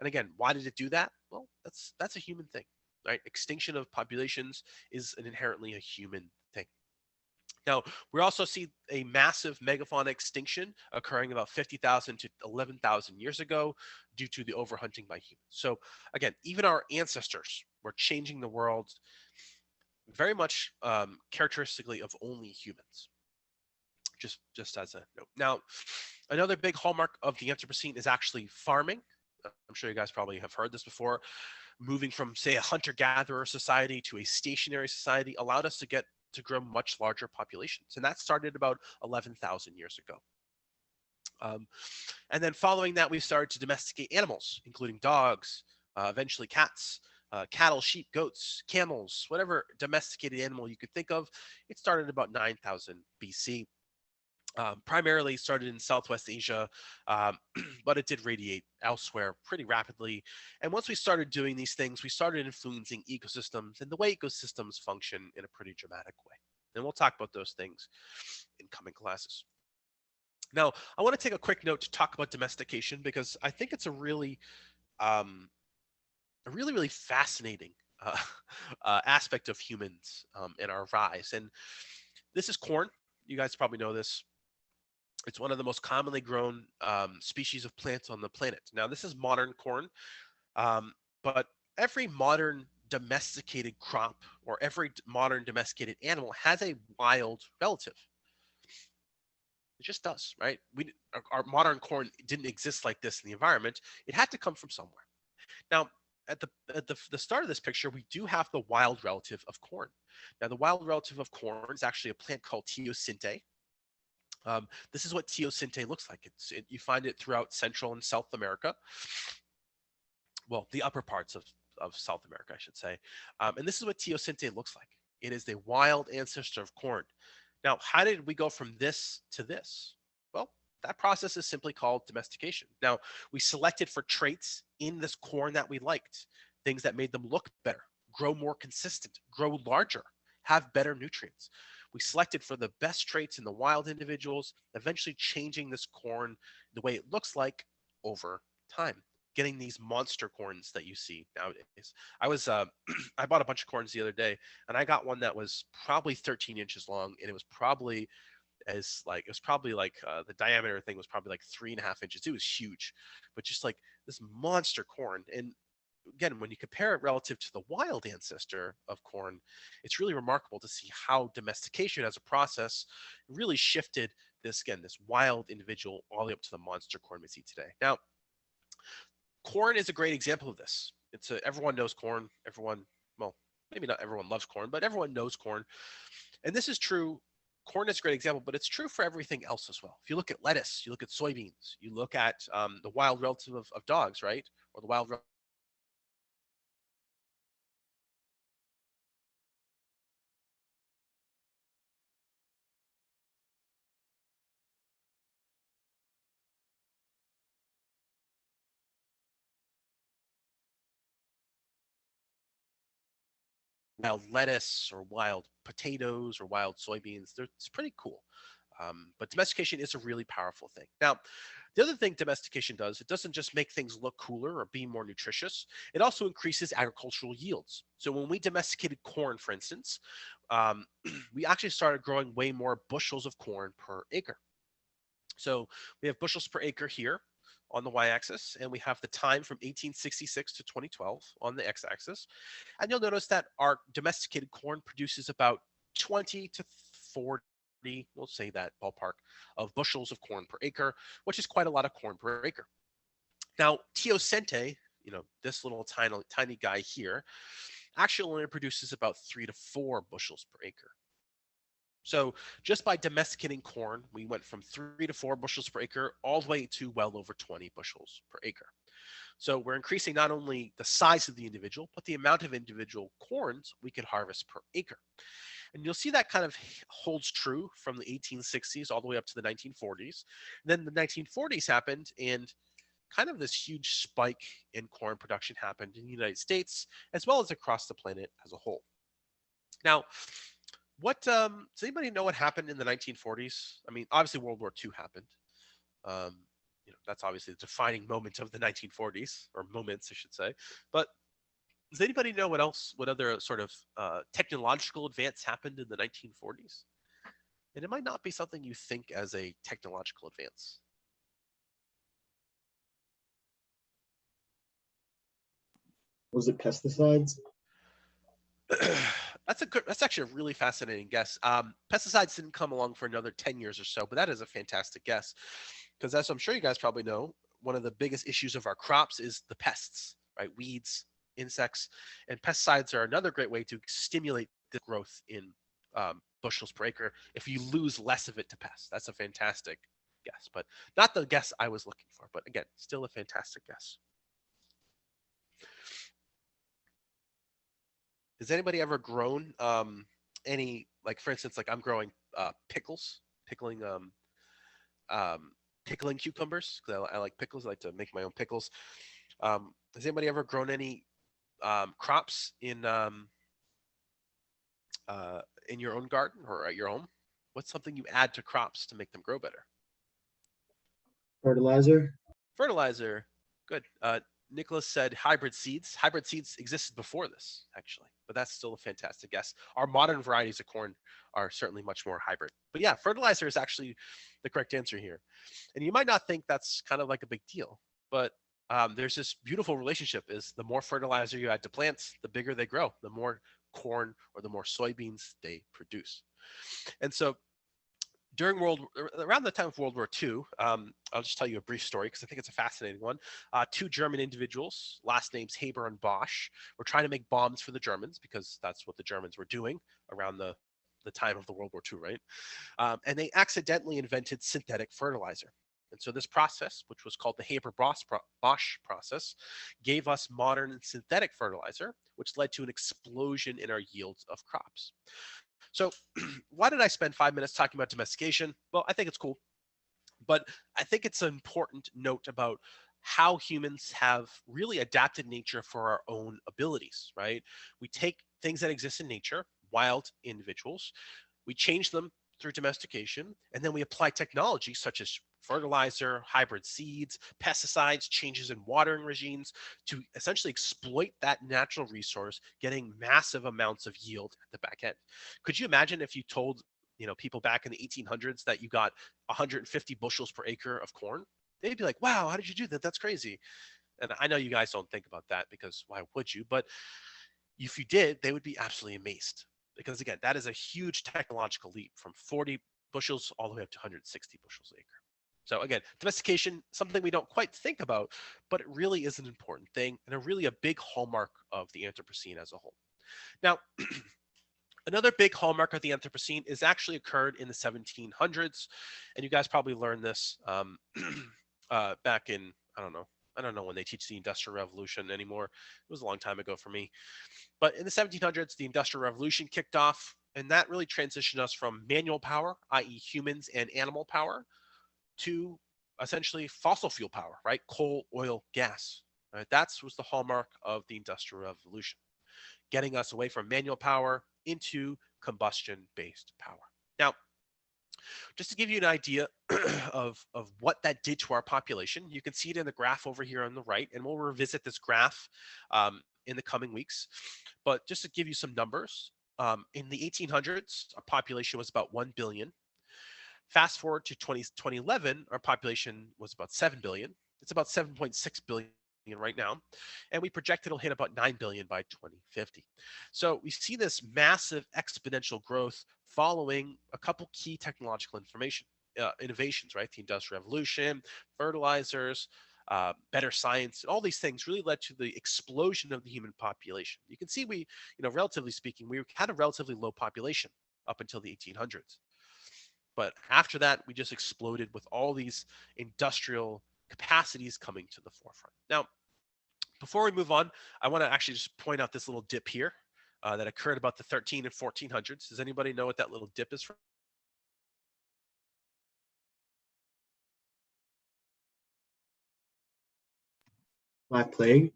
S1: And again, why did it do that? Well, that's a human thing, right? Extinction of populations is an inherently a human thing. Now, we also see a massive megafauna extinction occurring about 50,000 to 11,000 years ago due to the overhunting by humans. So, again, even our ancestors were changing the world very much characteristically of only humans. Just as a note. Now, another big hallmark of the Anthropocene is actually farming. I'm sure you guys probably have heard this before. Moving from, say, a hunter-gatherer society to a stationary society allowed us to grow much larger populations, and that started about 11,000 years ago. Um, and then following that, we started to domesticate animals, including dogs, eventually cats, cattle, sheep, goats, camels, whatever domesticated animal you could think of. It started about 9,000 BC. Primarily started in Southwest Asia, um, but it did radiate elsewhere pretty rapidly. And once we started doing these things, we started influencing ecosystems and the way ecosystems function in a pretty dramatic way. And we'll talk about those things in coming classes. Now, I want to take a quick note to talk about domestication because I think it's um, really fascinating uh, aspect of humans and our rise. And this is corn. You guys probably know this. It's one of the most commonly grown species of plants on the planet. Now, this is modern corn, but every modern domesticated crop or every modern domesticated animal has a wild relative. It just does, right? Our modern corn didn't exist like this in the environment. It had to come from somewhere. Now, at the start of this picture, we do have the wild relative of corn. Now, the wild relative of corn is actually a plant called teosinte. This is what teosinte looks like. You find it throughout Central and South America. Well, the upper parts of South America, I should say. And this is what teosinte looks like. It is the wild ancestor of corn. Now, how did we go from this to this? Well, that process is simply called domestication. Now, we selected for traits in this corn that we liked, things that made them look better, grow more consistent, grow larger, have better nutrients. We selected for the best traits in the wild individuals, eventually changing this corn the way it looks like over time, getting these monster corns that you see nowadays. I was I bought a bunch of corns the other day, and I got one that was probably 13 inches long, and it was probably like the diameter thing was probably like 3.5 inches. It was huge, but just like this monster corn. And again, when you compare it relative to the wild ancestor of corn, it's really remarkable to see how domestication as a process really shifted this wild individual all the way up to the monster corn we see today. Now, corn is a great example of this. Everyone knows corn. Well, maybe not everyone loves corn, but everyone knows corn. And this is true. Corn is a great example, but it's true for everything else as well. If you look at lettuce, you look at soybeans, you look at the wild relative of dogs, right? Or the wild wild lettuce or wild potatoes or wild soybeans. It's pretty cool. But domestication is a really powerful thing. Now, the other thing domestication does, it doesn't just make things look cooler or be more nutritious, it also increases agricultural yields. So when we domesticated corn, for instance, um, we actually started growing way more bushels of corn per acre. So we have bushels per acre here. on the y-axis, and we have the time from 1866 to 2012 on the x-axis. And you'll notice that our domesticated corn produces about 20 to 40, we'll say that ballpark, of bushels of corn per acre, which is quite a lot of corn per acre. Now, teosinte, this little tiny guy here, actually only produces about 3 to 4 bushels per acre. So just by domesticating corn, we went from 3 to 4 bushels per acre all the way to well over 20 bushels per acre. So we're increasing not only the size of the individual, but the amount of individual corns we can harvest per acre. And you'll see that kind of holds true from the 1860s all the way up to the 1940s. And then the 1940s happened, and kind of this huge spike in corn production happened in the United States as well as across the planet as a whole. Now, what does anybody know what happened in the 1940s? I mean, obviously World War II happened. Um, that's obviously the defining moment of the 1940s, or moments, I should say. But does anybody know what other sort of technological advance happened in the 1940s? And it might not be something you think as a technological advance.
S2: Was it pesticides?
S1: That's actually a really fascinating guess. Pesticides didn't come along for another 10 years or so, but that is a fantastic guess. Because as I'm sure you guys probably know, one of the biggest issues of our crops is the pests, right? Weeds, insects, and pesticides are another great way to stimulate the growth in bushels per acre if you lose less of it to pests. That's a fantastic guess, but not the guess I was looking for. But again, still a fantastic guess. Has anybody ever grown any, like for instance, like I'm growing pickling pickling cucumbers because I like pickles. I like to make my own pickles. Has anybody ever grown any crops in your own garden or at your home? What's something you add to crops to make them grow better?
S2: Fertilizer?
S1: Fertilizer. Good. Nicholas said hybrid seeds. Hybrid seeds existed before this, actually, but that's still a fantastic guess. Our modern varieties of corn are certainly much more hybrid. But yeah, fertilizer is actually the correct answer here. And you might not think that's kind of like a big deal, but there's this beautiful relationship is the more fertilizer you add to plants, the bigger they grow, the more corn or the more soybeans they produce. And so around the time of World War II, I'll just tell you a brief story because I think it's a fascinating one. Two German individuals, last names Haber and Bosch, were trying to make bombs for the Germans because that's what the Germans were doing around the time of the World War II, right? And they accidentally invented synthetic fertilizer. And so this process, which was called the Haber-Bosch process, gave us modern synthetic fertilizer, which led to an explosion in our yields of crops. So why did I spend 5 minutes talking about domestication? Well, I think it's cool, but I think it's an important note about how humans have really adapted nature for our own abilities, right? We take things that exist in nature, wild individuals, we change them through domestication, and then we apply technology such as fertilizer, hybrid seeds, pesticides, changes in watering regimes to essentially exploit that natural resource, getting massive amounts of yield at the back end. Could you imagine if you told people back in the 1800s that you got 150 bushels per acre of corn? They'd be like, wow, how did you do that? That's crazy. And I know you guys don't think about that because why would you? But if you did, they would be absolutely amazed. Because again, that is a huge technological leap from 40 bushels all the way up to 160 bushels an acre. So again, domestication, something we don't quite think about, but it really is an important thing and a really a big hallmark of the Anthropocene as a whole. Now, another big hallmark of the Anthropocene is actually occurred in the 1700s, and you guys probably learned this back in, I don't know when they teach the Industrial Revolution anymore. It was a long time ago for me. But in the 1700s, the Industrial Revolution kicked off, and that really transitioned us from manual power, i.e. humans and animal power, to essentially fossil fuel power, right? Coal, oil, gas. Right? That was the hallmark of the Industrial Revolution, getting us away from manual power into combustion-based power. Now, just to give you an idea of what that did to our population, you can see it in the graph over here on the right, and we'll revisit this graph in the coming weeks. But just to give you some numbers, in the 1800s, our population was about 1 billion. Fast forward to 2011, our population was about 7 billion. It's about 7.6 billion right now, and we project it'll hit about 9 billion by 2050. So we see this massive exponential growth following a couple key technological innovations, right? The Industrial Revolution, fertilizers, better science, all these things really led to the explosion of the human population. You can see relatively speaking, we had a relatively low population up until the 1800s. But after that, we just exploded with all these industrial capacities coming to the forefront. Now, before we move on, I want to actually just point out this little dip here that occurred about the 13 and 1400s. Does anybody know what that little dip is from?
S2: Black Plague.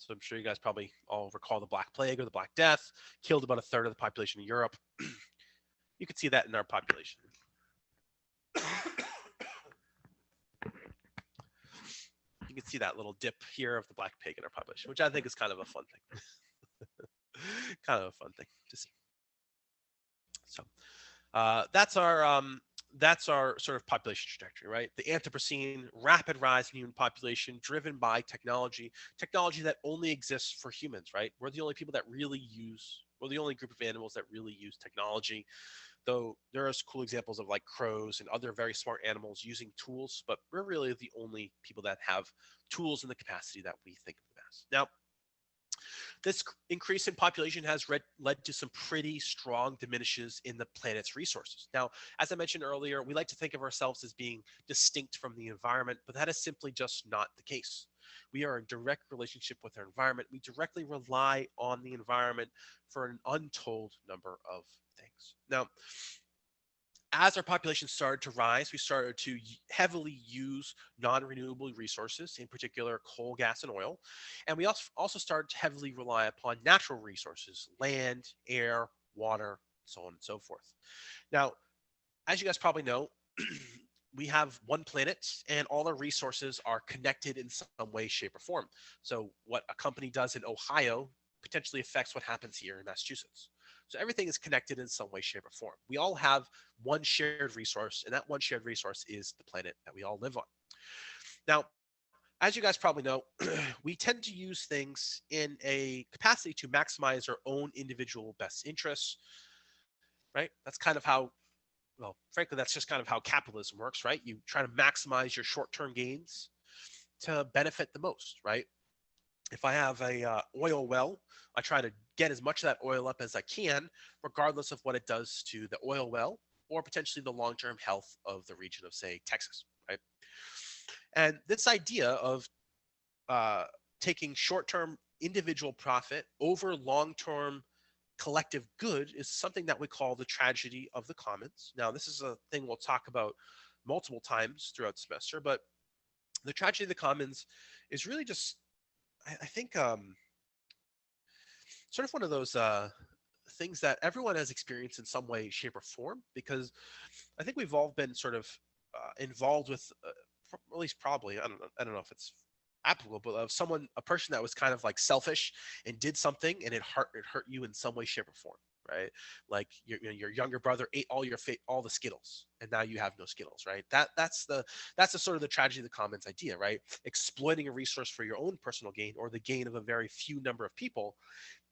S1: So I'm sure you guys probably all recall the Black Plague or the Black Death, killed about a third of the population in Europe. You can see that in our population. You can see that little dip here of the black pig in our population, which I think is kind of a fun thing. Kind of a fun thing to see. So that's our sort of population trajectory, right? The Anthropocene, rapid rise in human population driven by technology that only exists for humans, right? We're the only people that really use, we're the only group of animals that really use technology. Though there are cool examples of like crows and other very smart animals using tools, but we're really the only people that have tools in the capacity that we think of them as. Now, this increase in population has led to some pretty strong diminishes in the planet's resources. Now, as I mentioned earlier, we like to think of ourselves as being distinct from the environment, but that is simply just not the case. We are in direct relationship with our environment. We directly rely on the environment for an untold number of things. Now, as our population started to rise, we started to heavily use non-renewable resources, in particular coal, gas, and oil. And we also started to heavily rely upon natural resources, land, air, water, so on and so forth. Now, as you guys probably know, we have one planet and all our resources are connected in some way, shape, or form. So what a company does in Ohio potentially affects what happens here in Massachusetts. So everything is connected in some way, shape, or form. We all have one shared resource, and that one shared resource is the planet that we all live on. Now, as you guys probably know, we tend to use things in a capacity to maximize our own individual best interests, right? That's kind of how, well, frankly, that's just kind of how capitalism works, right? You try to maximize your short term gains to benefit the most, right? If I have a oil well, I try to get as much of that oil up as I can, regardless of what it does to the oil well or potentially the long-term health of the region of, say, Texas, right? And this idea of uh, taking short-term individual profit over long-term collective good is something that we call the tragedy of the commons. Now, this is a thing we'll talk about multiple times throughout the semester, but the tragedy of the commons is really just, I think, sort of one of those things that everyone has experienced in some way, shape, or form, because I think we've all been sort of involved with, at least probably, I don't know if it's applicable, but of someone, a person that was kind of like selfish and did something and it hurt you in some way, shape, or form, right? Like your younger brother ate all the Skittles, and now you have no Skittles, right? That's the sort of the tragedy of the commons idea, right? Exploiting a resource for your own personal gain or the gain of a very few number of people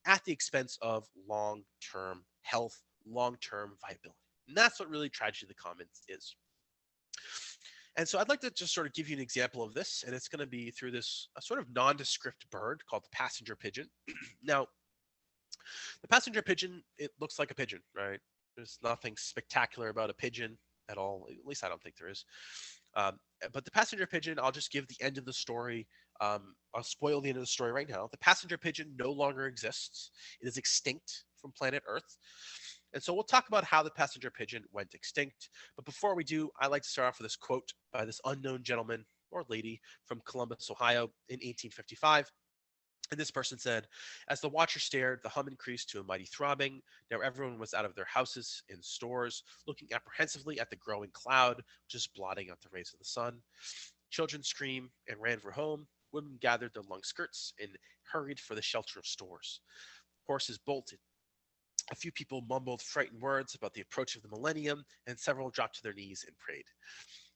S1: at the expense of long-term health, long-term viability. And that's what really tragedy of the commons is. And so I'd like to just sort of give you an example of this, and it's going to be through this a sort of nondescript bird called the passenger pigeon. Now, the passenger pigeon, it looks like a pigeon, right? There's nothing spectacular about a pigeon at all. At least I don't think there is. Um, but the passenger pigeon, I'll just give the end of the story. I'll spoil the end of the story right now. The passenger pigeon no longer exists. It is extinct from planet Earth. And so we'll talk about how the passenger pigeon went extinct. But before we do, I like to start off with this quote by this unknown gentleman or lady from Columbus, Ohio in 1855. And this person said, as the watcher stared, the hum increased to a mighty throbbing. Now everyone was out of their houses and stores, looking apprehensively at the growing cloud, just blotting out the rays of the sun. Children screamed and ran for home. women gathered their long skirts and hurried for the shelter of stores. Horses bolted. A few people mumbled frightened words about the approach of the millennium, and several dropped to their knees and prayed.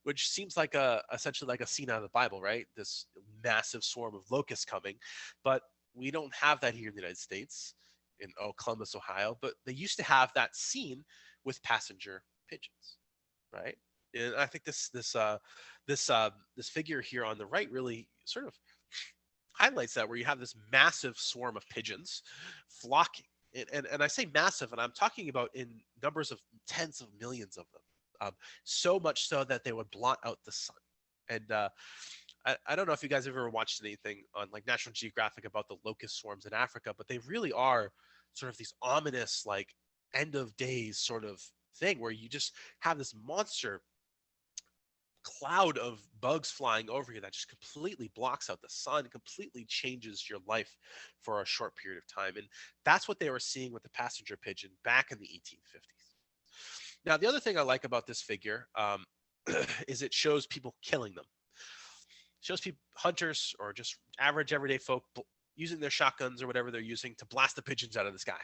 S1: Which seems like essentially like a scene out of the Bible, right? This massive swarm of locusts coming, but we don't have that here in the United States, in Columbus, Ohio. But they used to have that scene with passenger pigeons, right? And I think this figure here on the right really sort of highlights that, where you have this massive swarm of pigeons flocking. And I say massive, and I'm talking about in numbers of tens of millions of them. So much so that they would blot out the sun. And I don't know if you guys ever watched anything on like National Geographic about the locust swarms in Africa, but they really are sort of these ominous, like, end of days sort of thing, where you just have this monster cloud of bugs flying over you that just completely blocks out the sun, completely changes your life for a short period of time. And that's what they were seeing with the passenger pigeon back in the 1850s. Now, the other thing I like about this figure is it shows people killing them. It shows people, hunters or just average everyday folk, using their shotguns or whatever they're using to blast the pigeons out of the sky.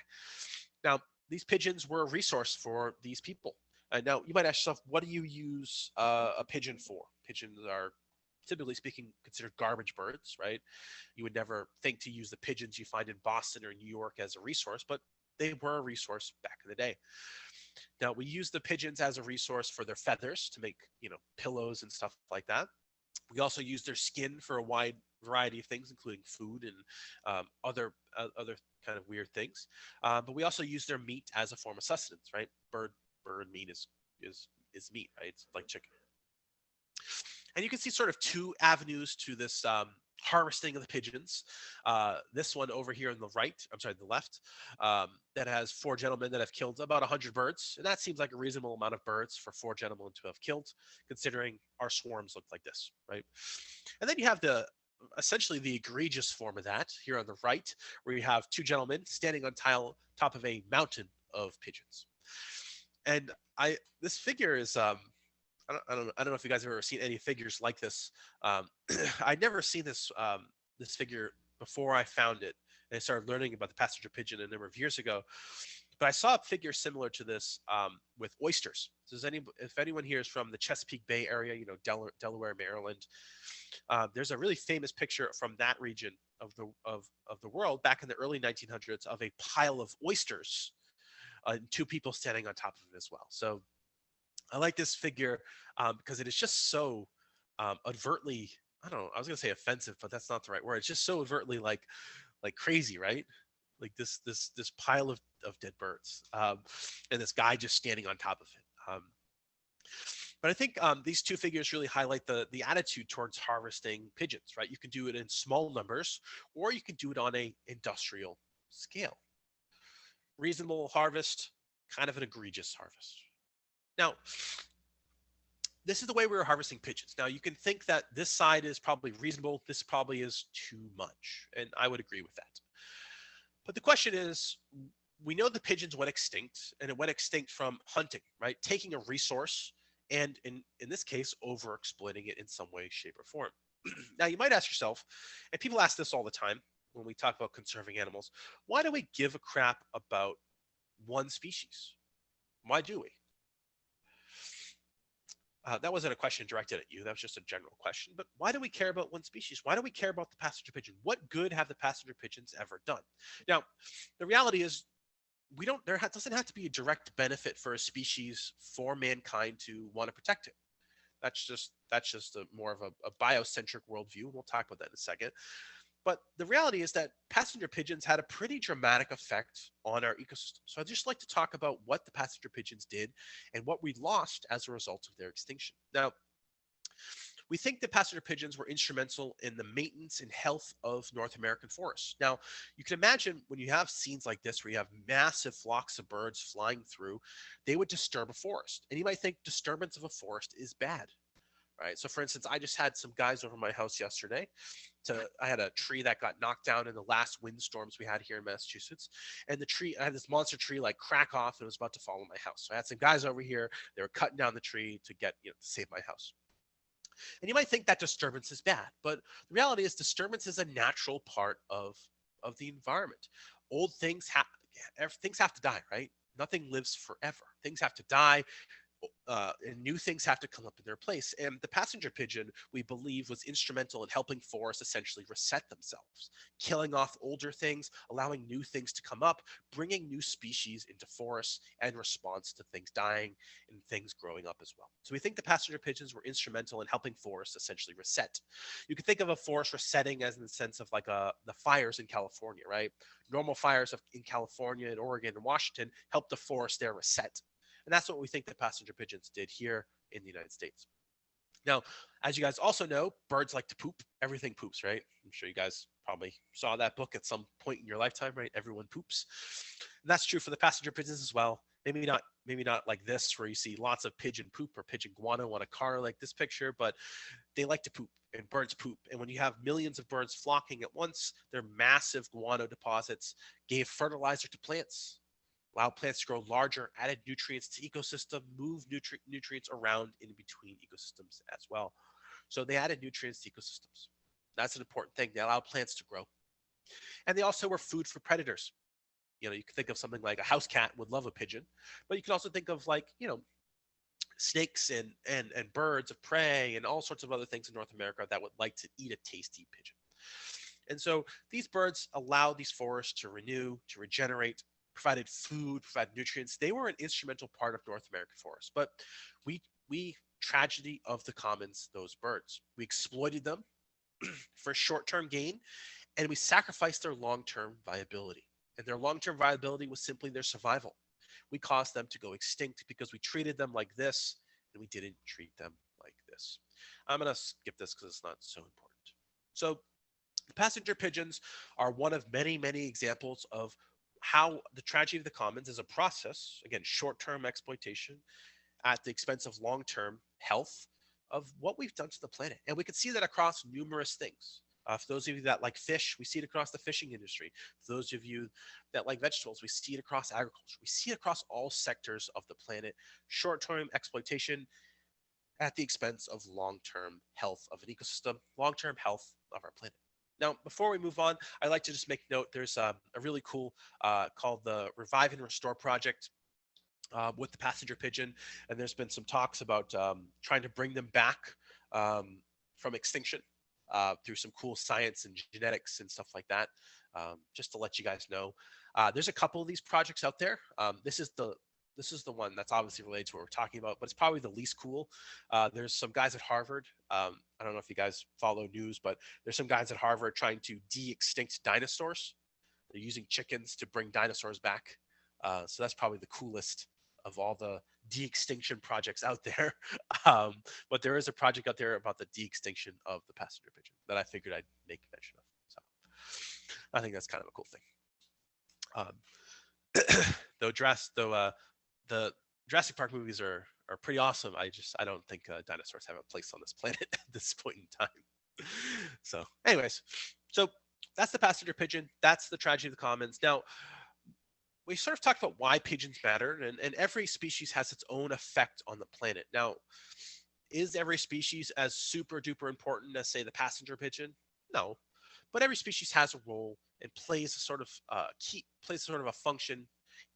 S1: Now, these pigeons were a resource for these people. Now, you might ask yourself, what do you use a pigeon for? Pigeons are, typically speaking, considered garbage birds, right? You would never think to use the pigeons you find in Boston or New York as a resource, but they were a resource back in the day. Now, we use the pigeons as a resource for their feathers to make, pillows and stuff like that. We also use their skin for a wide variety of things, including food and other kind of weird things. But we also use their meat as a form of sustenance, right? Bird meat is meat, right? It's like chicken. And you can see sort of two avenues to this harvesting of the pigeons. This one over here on the left, that has four gentlemen that have killed about 100 birds. And that seems like a reasonable amount of birds for four gentlemen to have killed, considering our swarms look like this, right? And then you have essentially the egregious form of that here on the right, where you have two gentlemen standing on top of a mountain of pigeons. And this figure is I don't know if you guys have ever seen any figures like this. I'd never seen this figure before I found it, and I started learning about the passenger pigeon a number of years ago. But I saw a figure similar to this with oysters. So if anyone here is from the Chesapeake Bay area, Delaware, Maryland, there's a really famous picture from that region of the world back in the early 1900s of a pile of oysters, and two people standing on top of it as well. So I like this figure because it is just so overtly, I don't know, I was gonna say offensive, but that's not the right word. It's just so overtly like crazy, right? Like this pile of dead birds, and this guy just standing on top of it. But I think these two figures really highlight the attitude towards harvesting pigeons, right? You can do it in small numbers, or you can do it on a industrial scale. Reasonable harvest, kind of an egregious harvest. Now, this is the way we were harvesting pigeons. Now, you can think that this side is probably reasonable. This probably is too much. And I would agree with that. But the question is, we know the pigeons went extinct, and it went extinct from hunting, right? Taking a resource and, in this case, over exploiting it in some way, shape, or form. Now, you might ask yourself, and people ask this all the time when we talk about conserving animals, why do we give a crap about one species? Why do we? That wasn't a question directed at you. That was just a general question. But why do we care about one species? Why do we care about the passenger pigeon? What good have the passenger pigeons ever done? Now, the reality is, there doesn't have to be a direct benefit for a species for mankind to want to protect it. That's just more of a biocentric worldview. We'll talk about that in a second. But the reality is that passenger pigeons had a pretty dramatic effect on our ecosystem. So I'd just like to talk about what the passenger pigeons did and what we lost as a result of their extinction. Now, we think that passenger pigeons were instrumental in the maintenance and health of North American forests. Now, you can imagine when you have scenes like this where you have massive flocks of birds flying through, they would disturb a forest. And you might think disturbance of a forest is bad. Right. So, for instance, I just had some guys over my house yesterday. I had a tree that got knocked down in the last windstorms we had here in Massachusetts, and I had this monster tree like crack off and it was about to fall on my house. So I had some guys over here. They were cutting down the tree to to save my house. And you might think that disturbance is bad, but the reality is disturbance is a natural part of the environment. Old things things have to die, right? Nothing lives forever. Things have to die, and new things have to come up in their place. And the passenger pigeon, we believe, was instrumental in helping forests essentially reset themselves, killing off older things, allowing new things to come up, bringing new species into forests in response to things dying and things growing up as well. So we think the passenger pigeons were instrumental in helping forests essentially reset. You can think of a forest resetting as in the sense of like the fires in California, right? Normal fires in California and Oregon and Washington helped the forest there reset. And that's what we think the passenger pigeons did here in the United States. Now, as you guys also know, birds like to poop. Everything poops, right? I'm sure you guys probably saw that book at some point in your lifetime, right? Everyone poops. And that's true for the passenger pigeons as well. Maybe not like this, where you see lots of pigeon poop or pigeon guano on a car like this picture, but they like to poop, and birds poop. And when you have millions of birds flocking at once, their massive guano deposits gave fertilizer to plants, allowed plants to grow larger, added nutrients to ecosystem, move nutrients around in between ecosystems as well. So they added nutrients to ecosystems. That's an important thing. They allow plants to grow. And they also were food for predators. You can think of something like a house cat would love a pigeon, but you can also think of like, snakes and birds of prey and all sorts of other things in North America that would like to eat a tasty pigeon. And so these birds allowed these forests to renew, to regenerate, provided food, provided nutrients. They were an instrumental part of North American forests. But we tragedy of the commons, those birds. We exploited them for short-term gain, and we sacrificed their long-term viability. And their long-term viability was simply their survival. We caused them to go extinct because we treated them like this, and we didn't treat them like this. I'm going to skip this because it's not so important. So the passenger pigeons are one of many, many examples of how the tragedy of the commons is a process, again, short-term exploitation at the expense of long-term health of what we've done to the planet. And we can see that across numerous things. For those of you that like fish, we see it across the fishing industry. For those of you that like vegetables, we see it across agriculture. We see it across all sectors of the planet. Short-term exploitation at the expense of long-term health of an ecosystem, long-term health of our planet. Now, before we move on, I'd like to just make note, there's a really cool called the Revive and Restore Project with the passenger pigeon. And there's been some talks about trying to bring them back from extinction through some cool science and genetics and stuff like that. Just to let you guys know, there's a couple of these projects out there. This is the one that's obviously related to what we're talking about, but it's probably the least cool. There's some guys at Harvard. I don't know if you guys follow news, but there's some guys at Harvard trying to de-extinct dinosaurs. They're using chickens to bring dinosaurs back. So that's probably the coolest of all the de-extinction projects out there. But there is a project out there about the de-extinction of the passenger pigeon that I figured I'd make mention of. So I think that's kind of a cool thing. The Jurassic Park movies are pretty awesome. I don't think dinosaurs have a place on this planet at this point in time. So, anyways, so that's the passenger pigeon. That's the tragedy of the commons. Now, we sort of talked about why pigeons matter, and every species has its own effect on the planet. Now, is every species as super duper important as, say, the passenger pigeon? No, but every species has a role and plays a sort of a function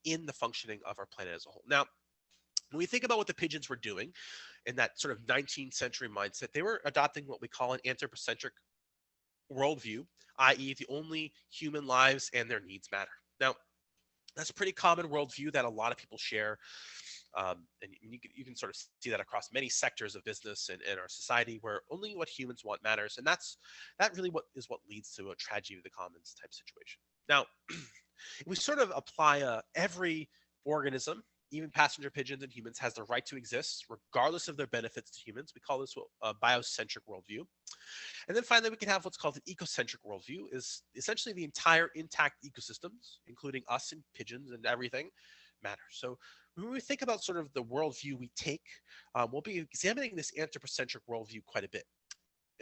S1: in the functioning of our planet as a whole. Now, when we think about what the pigeons were doing in that sort of 19th century mindset, they were adopting what we call an anthropocentric worldview, i.e., the only human lives and their needs matter. Now, that's a pretty common worldview that a lot of people share. And you can sort of see that across many sectors of business and our society, where only what humans want matters. And that really what leads to a tragedy of the commons type situation. Now, if we sort of apply every organism, even passenger pigeons and humans, has the right to exist regardless of their benefits to humans. We call this a biocentric worldview. And then finally, we can have what's called an ecocentric worldview, is essentially the entire intact ecosystems, including us and pigeons and everything, matter. So when we think about sort of the worldview we take, we'll be examining this anthropocentric worldview quite a bit,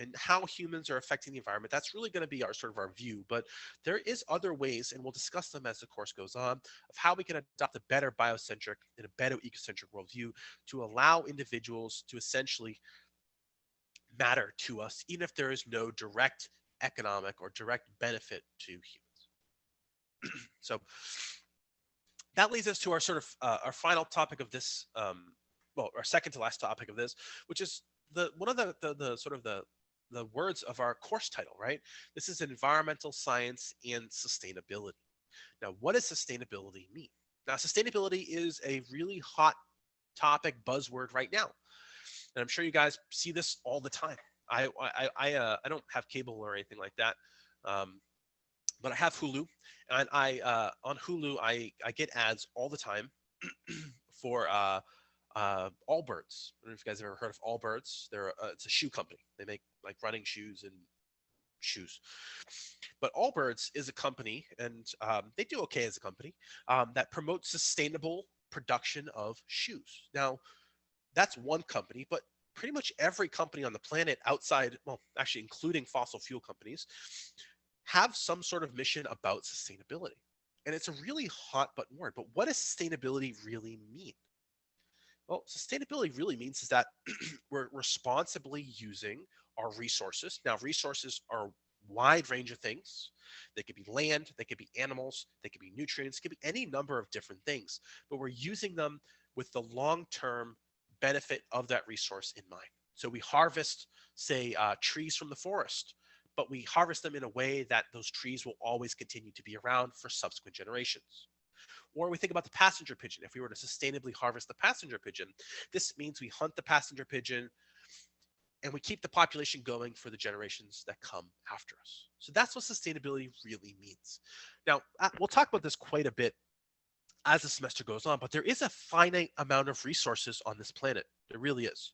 S1: and how humans are affecting the environment. That's really going to be our view, but there is other ways, and we'll discuss them as the course goes on, of how we can adopt a better biocentric and a better ecocentric worldview to allow individuals to essentially matter to us, even if there is no direct economic or direct benefit to humans. So that leads us to our sort of our final topic of this, well, our second to last topic of this, which is the one of the sort of the words of our course title, right? This is environmental science and sustainability. Now, what does sustainability mean? Now, sustainability is a really hot topic buzzword right now, and I'm sure you guys see this all the time. I don't have cable or anything like that, um, but I have Hulu, and I on Hulu I get ads all the time for Allbirds. I don't know if you guys have ever heard of Allbirds. It's a shoe company. They make like running shoes and shoes. But Allbirds is a company, and they do okay as a company that promotes sustainable production of shoes. Now, that's one company, but pretty much every company on the planet outside, well, actually including fossil fuel companies, have some sort of mission about sustainability. And it's a really hot button word. But what does sustainability really mean? Well, sustainability really means is that we're responsibly using our resources. Now, resources are a wide range of things. They could be land, they could be animals, they could be nutrients, it could be any number of different things, but we're using them with the long-term benefit of that resource in mind. So we harvest, say, trees from the forest, but we harvest them in a way that those trees will always continue to be around for subsequent generations. Or we think about the passenger pigeon. If we were to sustainably harvest the passenger pigeon, this means we hunt the passenger pigeon and we keep the population going for the generations that come after us. So that's what sustainability really means. Now, we'll talk about this quite a bit as the semester goes on, but there is a finite amount of resources on this planet. There really is.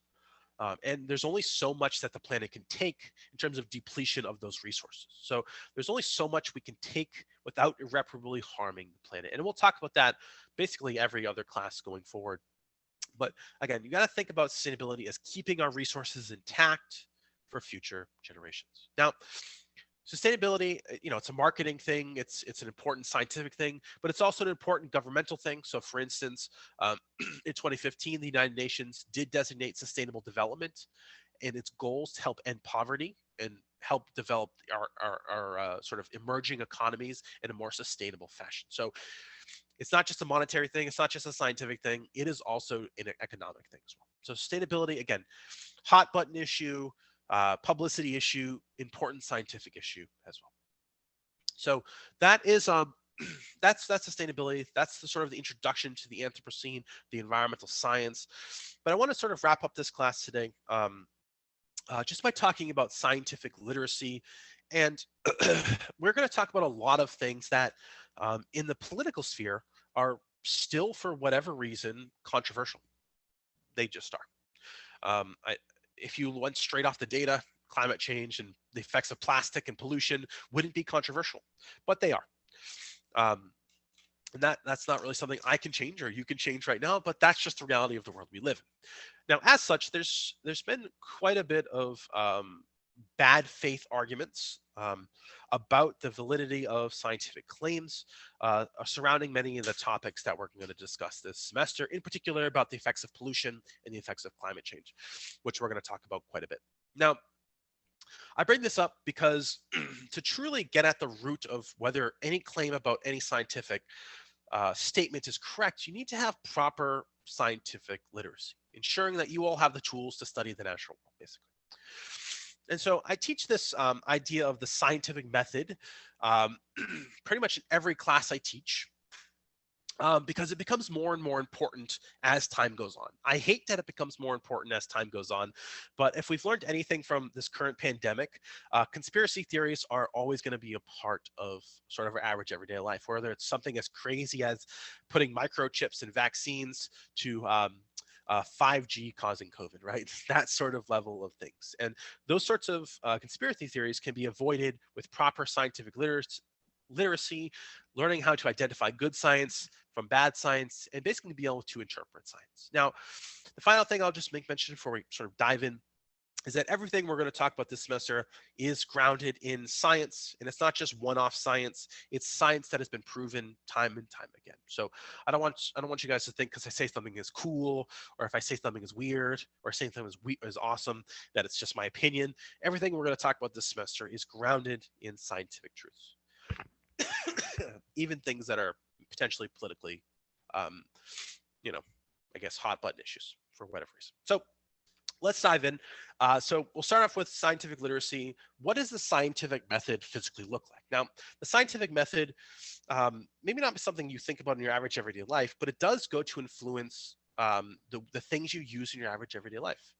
S1: And there's only so much that the planet can take in terms of depletion of those resources. So there's only so much we can take without irreparably harming the planet. And we'll talk about that basically every other class going forward. But again, you got to think about sustainability as keeping our resources intact for future generations. Now, sustainability, it's a marketing thing, it's an important scientific thing, but it's also an important governmental thing. So for instance, in 2015 the United Nations did designate sustainable development and its goals to help end poverty and help develop our sort of emerging economies in a more sustainable fashion. So it's not just a monetary thing, it's not just a scientific thing, it is also an economic thing as well. So sustainability, again, hot button issue, publicity issue, important scientific issue as well. So that is that's sustainability. That's the sort of the introduction to the Anthropocene, the environmental science. But I want to sort of wrap up this class today just by talking about scientific literacy, and we're going to talk about a lot of things that in the political sphere are still, for whatever reason, controversial. They just are. If you went straight off the data, climate change and the effects of plastic and pollution wouldn't be controversial, but they are. And that's not really something I can change or you can change right now, but that's just the reality of the world we live in. Now, as such, there's been quite a bit of bad faith arguments about the validity of scientific claims surrounding many of the topics that we're going to discuss this semester, in particular about the effects of pollution and the effects of climate change, which we're going to talk about quite a bit. Now, I bring this up because to truly get at the root of whether any claim about any scientific statement is correct, you need to have proper scientific literacy, ensuring that you all have the tools to study the natural world, basically. And so I teach this idea of the scientific method pretty much in every class I teach because it becomes more and more important as time goes on. I hate that it becomes more important as time goes on, but if we've learned anything from this current pandemic, conspiracy theories are always going to be a part of sort of our average everyday life, whether it's something as crazy as putting microchips in vaccines to 5G causing COVID, right? That sort of level of things. And those sorts of conspiracy theories can be avoided with proper scientific literacy, learning how to identify good science from bad science, and basically be able to interpret science. Now, the final thing I'll just make mention before we sort of dive in is that everything we're going to talk about this semester is grounded in science, and it's not just one-off science. It's science that has been proven time and time again. So I don't want you guys to think because I say something is cool, or if I say something is weird, or say something is awesome, that it's just my opinion. Everything we're going to talk about this semester is grounded in scientific truths, even things that are potentially politically, um, you know, I guess hot button issues for whatever reason. So let's dive in. So we'll start off with scientific literacy. What does the scientific method physically look like? Now, the scientific method, maybe not something you think about in your average everyday life, but it does go to influence the things you use in your average everyday life.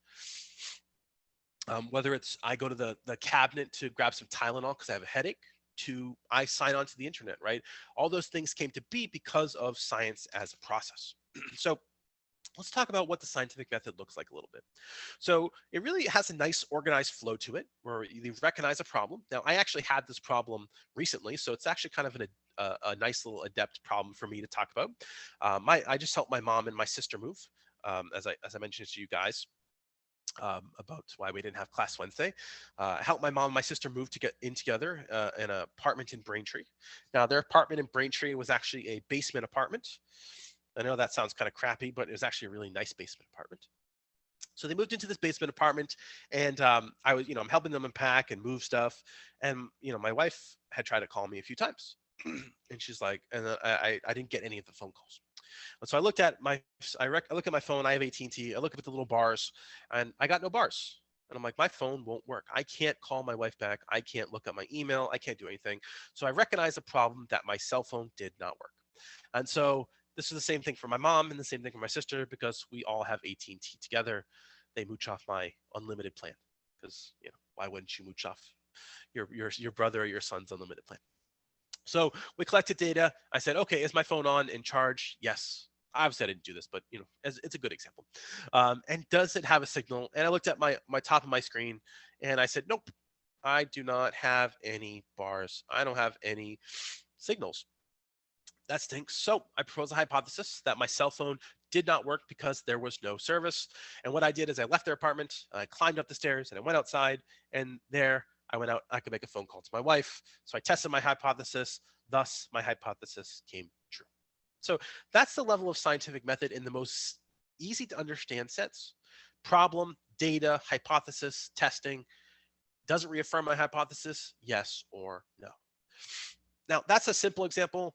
S1: Whether it's I go to the cabinet to grab some Tylenol because I have a headache, to I sign on to the internet, right? All those things came to be because of science as a process. So let's talk about what the scientific method looks like a little bit. So it really has a nice organized flow to it where you recognize a problem. Now, I actually had this problem recently, so it's actually kind of a nice little adept problem for me to talk about. I just helped my mom and my sister move, as I mentioned to you guys. About why we didn't have class Wednesday. I helped my mom and my sister move to get in together in an apartment in Braintree. Now, their apartment in Braintree was actually a basement apartment. I know that sounds kind of crappy, but it was actually a really nice basement apartment. So they moved into this basement apartment, and I was, I'm helping them unpack and move stuff. And my wife had tried to call me a few times, and she's like, and I didn't get any of the phone calls. And so I looked at I look at my phone. I have AT&T. I look up at the little bars, and I got no bars. And I'm like, my phone won't work. I can't call my wife back. I can't look at my email. I can't do anything. So I recognized a problem that my cell phone did not work. And so this is the same thing for my mom and the same thing for my sister because we all have AT&T together. They mooch off my unlimited plan because why wouldn't you mooch off your brother or your son's unlimited plan? So we collected data. I said, okay, is my phone on in charge? Yes. Obviously, I didn't do this, but it's a good example. And does it have a signal? And I looked at my top of my screen, and I said, nope, I do not have any bars. I don't have any signals. That stinks. So I proposed a hypothesis that my cell phone did not work because there was no service. And what I did is I left their apartment, I climbed up the stairs, and I went outside. And there I went out. I could make a phone call to my wife. So I tested my hypothesis. Thus, my hypothesis came true. So that's the level of scientific method in the most easy to understand sense. Problem, data, hypothesis, testing. Does it reaffirm my hypothesis? Yes or no. Now, that's a simple example,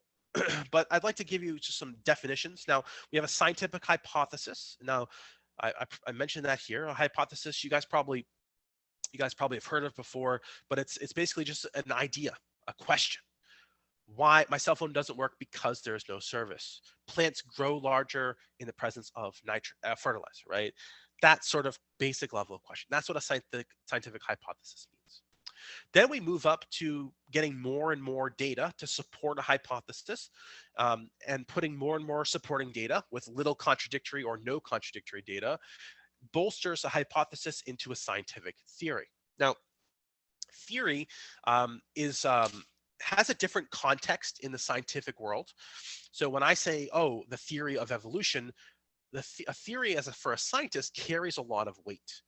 S1: but I'd like to give you just some definitions. Now, we have a scientific hypothesis. Now, I mentioned that here. A hypothesis you guys probably have heard of before, but it's basically just an idea, a question. Why my cell phone doesn't work? Because there's no service. Plants grow larger in the presence of fertilizer, right? That sort of basic level of question. That's what a scientific hypothesis means. Then we move up to getting more and more data to support a hypothesis, and putting more and more supporting data with little contradictory or no contradictory data bolsters a hypothesis into a scientific theory. Now, theory has a different context in the scientific world. So when I say, oh, the theory of evolution, a theory for a scientist carries a lot of weight.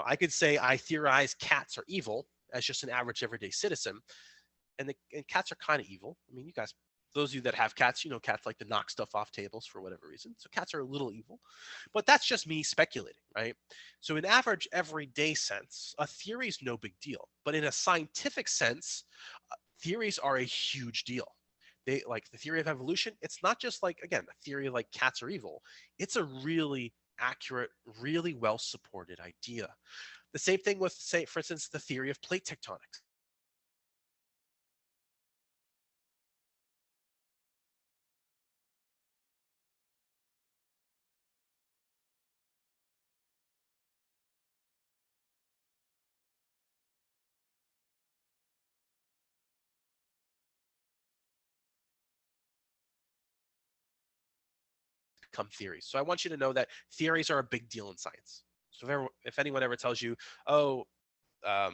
S1: I could say I theorize cats are evil as just an average everyday citizen, and cats are kind of evil. I mean, you guys, those of you that have cats, cats like to knock stuff off tables for whatever reason. So cats are a little evil, but that's just me speculating, right? So in average everyday sense, a theory is no big deal, but in a scientific sense, theories are a huge deal. They like the theory of evolution. It's not just like, again, a theory like cats are evil. It's a really accurate, really well supported idea. The same thing with, say, for instance, the theory of plate tectonics. Become theories. So I want you to know that theories are a big deal in science. So if anyone ever tells you, oh, I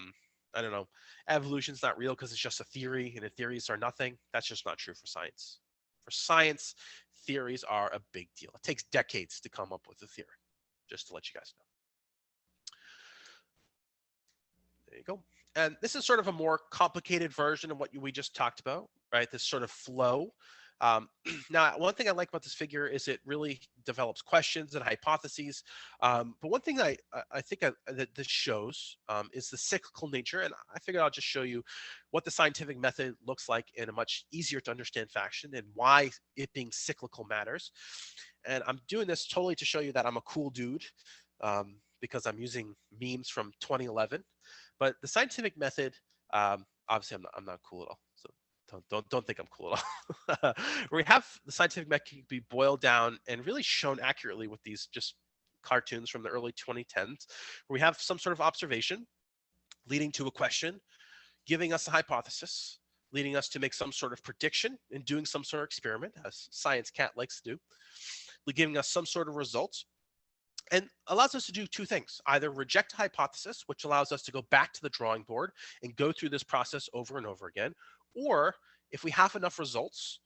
S1: don't know, evolution's not real because it's just a theory and the theories are nothing, that's just not true for science. For science, theories are a big deal. It takes decades to come up with a theory, just to let you guys know. There you go. And this is sort of a more complicated version of what we just talked about, right? This sort of flow. Now, one thing I like about this figure is it really develops questions and hypotheses. But one thing I think that this shows is the cyclical nature. And I figured I'll just show you what the scientific method looks like in a much easier to understand fashion and why it being cyclical matters. And I'm doing this totally to show you that I'm a cool dude because I'm using memes from 2011. But the scientific method, obviously, I'm not cool at all. So don't think I'm cool at all. We have the scientific method can be boiled down and really shown accurately with these just cartoons from the early 2010s, where we have some sort of observation leading to a question, giving us a hypothesis, leading us to make some sort of prediction and doing some sort of experiment, as science cat likes to do, giving us some sort of results, and allows us to do two things: either reject a hypothesis, which allows us to go back to the drawing board and go through this process over and over again, or if we have enough results,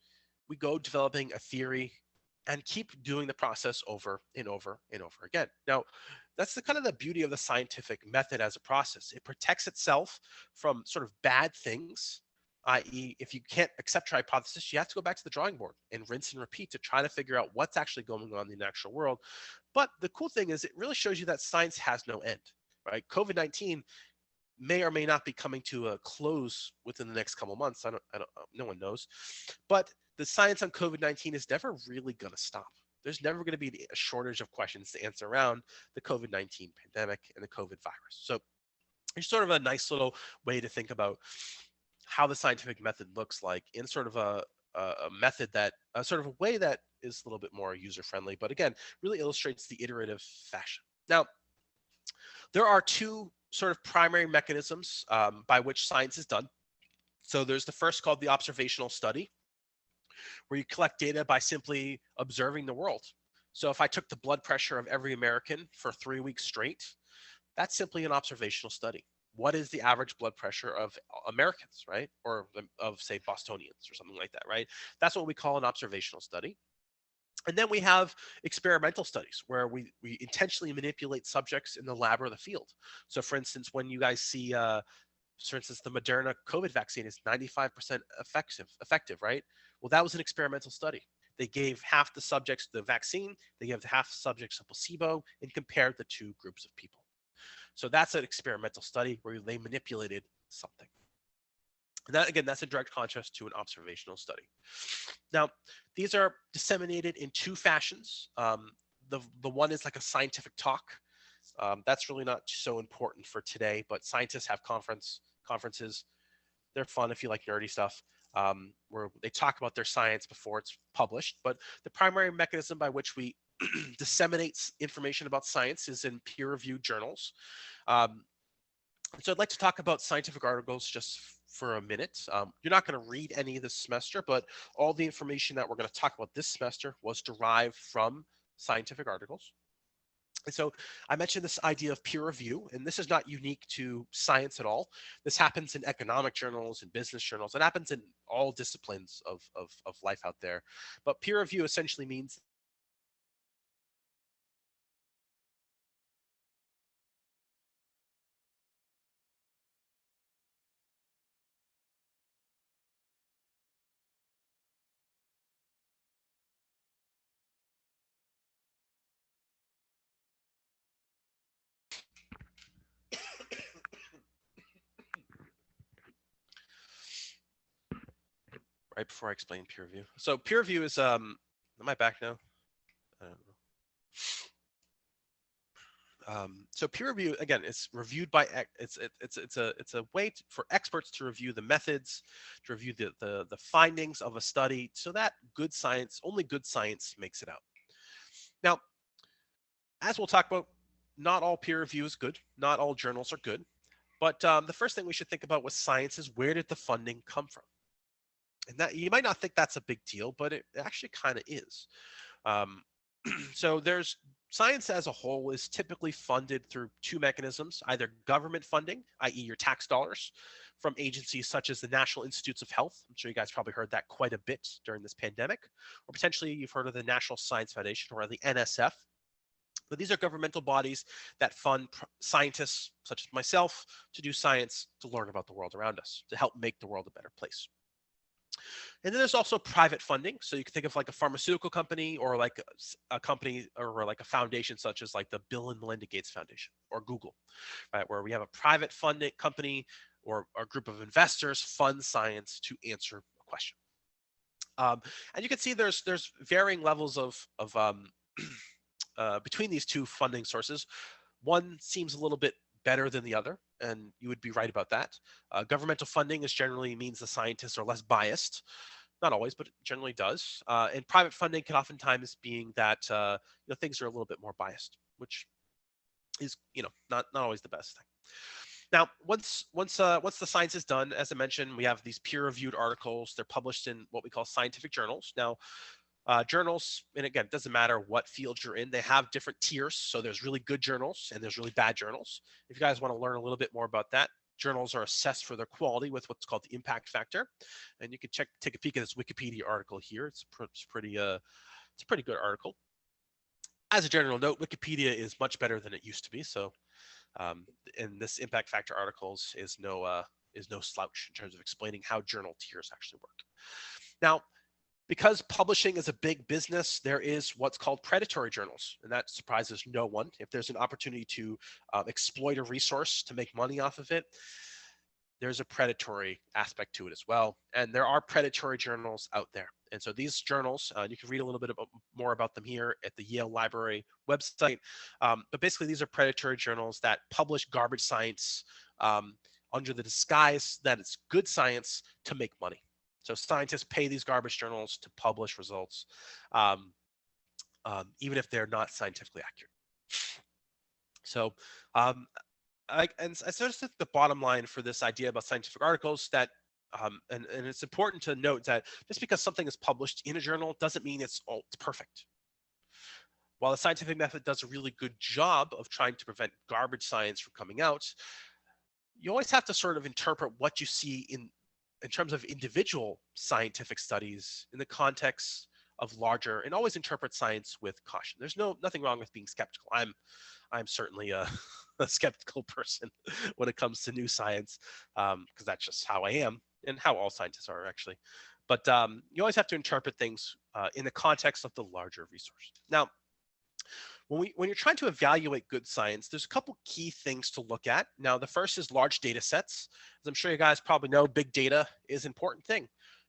S1: we go developing a theory and keep doing the process over and over and over again. Now, that's the kind of the beauty of the scientific method as a process. It protects itself from sort of bad things, i.e., if you can't accept your hypothesis, you have to go back to the drawing board and rinse and repeat to try to figure out what's actually going on in the actual world. But the cool thing is it really shows you that science has no end, right? COVID-19 may or may not be coming to a close within the next couple of months. No one knows. But the science on COVID-19 is never really going to stop. There's never going to be a shortage of questions to answer around the COVID-19 pandemic and the COVID virus. So it's sort of a nice little way to think about how the scientific method looks like in sort of a method that sort of a way that is a little bit more user friendly, but again, really illustrates the iterative fashion. Now, there are two sort of primary mechanisms by which science is done. So there's the first called the observational study, where you collect data by simply observing the world. So if I took the blood pressure of every American for 3 weeks straight, that's simply an observational study. What is the average blood pressure of Americans, right? Or of, say, Bostonians or something like that, right? That's what we call an observational study. And then we have experimental studies where we intentionally manipulate subjects in the lab or the field. So for instance, when you guys see, for instance, the Moderna COVID vaccine is 95% effective, right? Well, that was an experimental study. They gave half the subjects the vaccine, they gave half the subjects a placebo, and compared the two groups of people. So that's an experimental study where they manipulated something. And that, again, that's a direct contrast to an observational study. Now, these are disseminated in two fashions. The one is like a scientific talk. That's really not so important for today, but scientists have conferences. They're fun if you like nerdy stuff, where they talk about their science before it's published. But the primary mechanism by which we disseminate information about science is in peer-reviewed journals. So I'd like to talk about scientific articles just for a minute. You're not going to read any this semester, but all the information that we're going to talk about this semester was derived from scientific articles. And so I mentioned this idea of peer review, and this is not unique to science at all. This happens in economic journals and business journals. It happens in all disciplines of life out there. But peer review essentially means right before I explain peer review. So peer review is am I back now? I don't know. So peer review, again, it's reviewed by it's a way for experts to review the methods, to review the findings of a study, so that only good science makes it out. Now, as we'll talk about, not all peer review is good, not all journals are good, but the first thing we should think about with science is, where did the funding come from? And that, you might not think that's a big deal, but it actually kind of is. So science as a whole is typically funded through two mechanisms: either government funding, i.e. your tax dollars, from agencies such as the National Institutes of Health. I'm sure you guys probably heard that quite a bit during this pandemic. Or potentially you've heard of the National Science Foundation, or the NSF. But these are governmental bodies that fund scientists such as myself to do science, to learn about the world around us, to help make the world a better place. And then there's also private funding. So you can think of like a pharmaceutical company, or like a company, or like a foundation such as like the Bill and Melinda Gates Foundation or Google, right? Where we have a private funding company or a group of investors fund science to answer a question. And you can see there's varying levels of between these two funding sources. One seems a little bit better than the other, and you would be right about that. Governmental funding is generally means the scientists are less biased. Not always, but it generally does. And private funding can oftentimes being that things are a little bit more biased, which is not always the best thing. Now, once the science is done, as I mentioned, we have these peer-reviewed articles. They're published in what we call scientific journals. Now, journals, and again, it doesn't matter what field you're in, they have different tiers. So there's really good journals and there's really bad journals. If you guys want to learn a little bit more about that, journals are assessed for their quality with what's called the impact factor. And you can take a peek at this Wikipedia article here. It's a pretty good article. As a general note, Wikipedia is much better than it used to be. So, and this impact factor articles is no slouch in terms of explaining how journal tiers actually work. Now, because publishing is a big business, there is what's called predatory journals, and that surprises no one. If there's an opportunity to exploit a resource to make money off of it, there's a predatory aspect to it as well. And there are predatory journals out there. And so these journals, you can read a little bit more about them here at the Yale Library website. But basically, these are predatory journals that publish garbage science under the disguise that it's good science to make money. So scientists pay these garbage journals to publish results, even if they're not scientifically accurate. So, and I sort of think the bottom line for this idea about scientific articles that, and it's important to note that just because something is published in a journal doesn't mean it's perfect. While the scientific method does a really good job of trying to prevent garbage science from coming out, you always have to sort of interpret what you see in terms of individual scientific studies in the context of larger, and always interpret science with caution. There's nothing wrong with being skeptical. I'm certainly a skeptical person when it comes to new science, because that's just how I am and how all scientists are actually. But you always have to interpret things in the context of the larger resource. Now, when you're trying to evaluate good science, there's a couple key things to look at. Now, the first is large data sets. As I'm sure you guys probably know, big data is an important thing.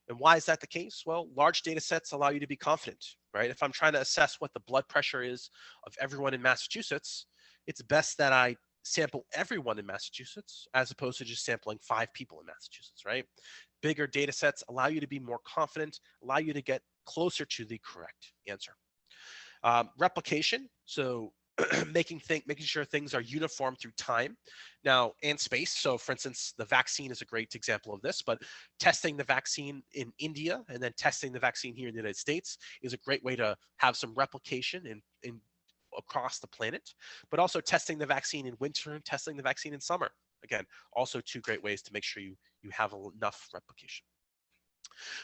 S1: And why is that the case? Well, large data sets allow you to be confident, right? If I'm trying to assess what the blood pressure is of everyone in Massachusetts, it's best that I sample everyone in Massachusetts as opposed to just sampling 5 people in Massachusetts, right? Bigger data sets allow you to be more confident, allow you to get closer to the correct answer. Replication, so making sure things are uniform through time now and space. So for instance, the vaccine is a great example of this, but testing the vaccine in India and then testing the vaccine here in the United States is a great way to have some replication in across the planet, but also testing the vaccine in winter and testing the vaccine in summer. Again, also 2 great ways to make sure you have enough replication.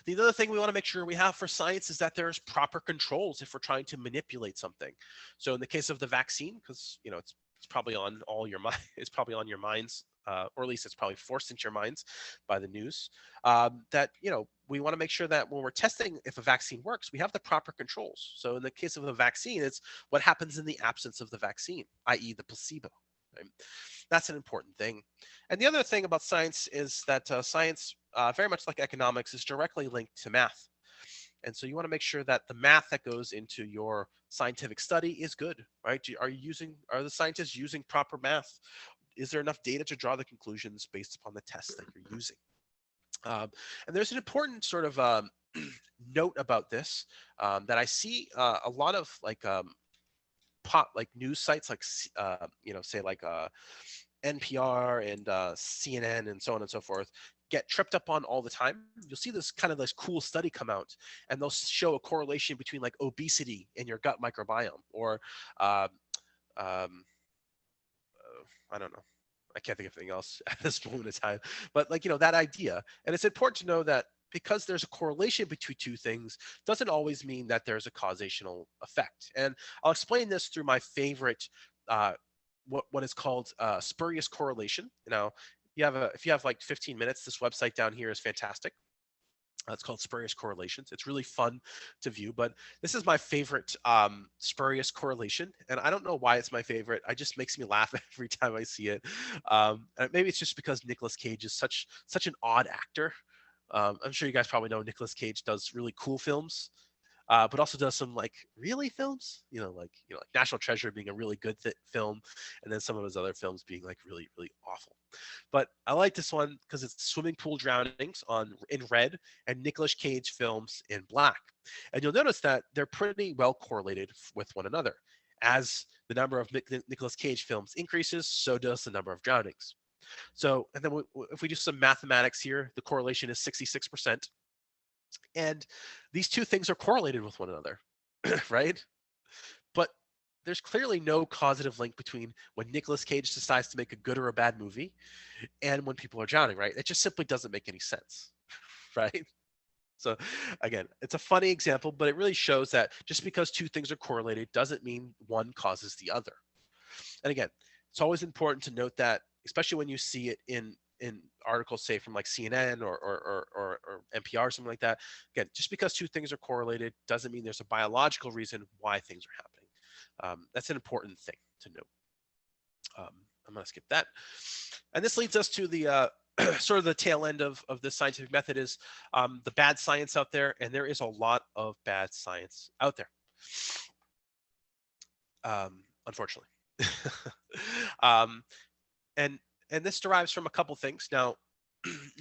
S1: The other thing we want to make sure we have for science is that there's proper controls if we're trying to manipulate something. So in the case of the vaccine, because it's probably on all your mind, it's probably on your minds, or at least it's probably forced into your minds by the news. That we want to make sure that when we're testing if a vaccine works, we have the proper controls. So in the case of a vaccine, it's what happens in the absence of the vaccine, i.e., the placebo. Right? That's an important thing. And the other thing about science is that science, very much like economics, is directly linked to math. And so you want to make sure that the math that goes into your scientific study is good, right? Are the scientists using proper math? Is there enough data to draw the conclusions based upon the tests that you're using? And there's an important sort of note about this that I see a lot of like news sites like say like NPR and CNN and so on and so forth get tripped up on all the time. You'll see this cool study come out, and they'll show a correlation between like obesity and your gut microbiome, or I don't know. I can't think of anything else at this moment in time, but that idea. And it's important to know that because there's a correlation between two things doesn't always mean that there's a causational effect. And I'll explain this through my favorite, what is called spurious correlation. If you have like 15 minutes, this website down here is fantastic. It's called spurious correlations. It's really fun to view, but this is my favorite spurious correlation, and I don't know why it's my favorite. It just makes me laugh every time I see it. And maybe it's just because Nicolas Cage is such an odd actor. I'm sure you guys probably know Nicolas Cage does really cool films, but also does some like really films. Like National Treasure being a really good film, and then some of his other films being like really really awful. But I like this one because it's swimming pool drownings in red and Nicolas Cage films in black. And you'll notice that they're pretty well correlated with one another. As the number of Nicolas Cage films increases, so does the number of drownings. So, and then if we do some mathematics here, the correlation is 66%. And these two things are correlated with one another, right? But there's clearly no causative link between when Nicolas Cage decides to make a good or a bad movie and when people are drowning, right? It just simply doesn't make any sense, right? So again, it's a funny example, but it really shows that just because two things are correlated doesn't mean one causes the other. And again, it's always important to note that, especially when you see it in articles, say from like CNN or NPR or something like that. Again, just because two things are correlated doesn't mean there's a biological reason why things are happening. That's an important thing to note. I'm going to skip that. And this leads us to the sort of the tail end of this scientific method is the bad science out there. And there is a lot of bad science out there, unfortunately. And this derives from a couple things. Now,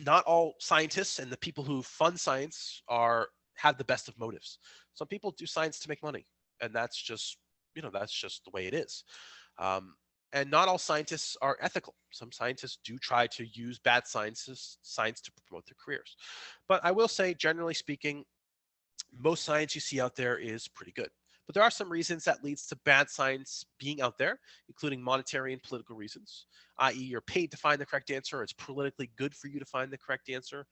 S1: not all scientists and the people who fund science have the best of motives. Some people do science to make money, and that's just the way it is. And not all scientists are ethical. Some scientists do try to use bad science to promote their careers. But I will say, generally speaking, most science you see out there is pretty good. But there are some reasons that leads to bad science being out there, including monetary and political reasons, i.e. you're paid to find the correct answer. It's politically good for you to find the correct answer.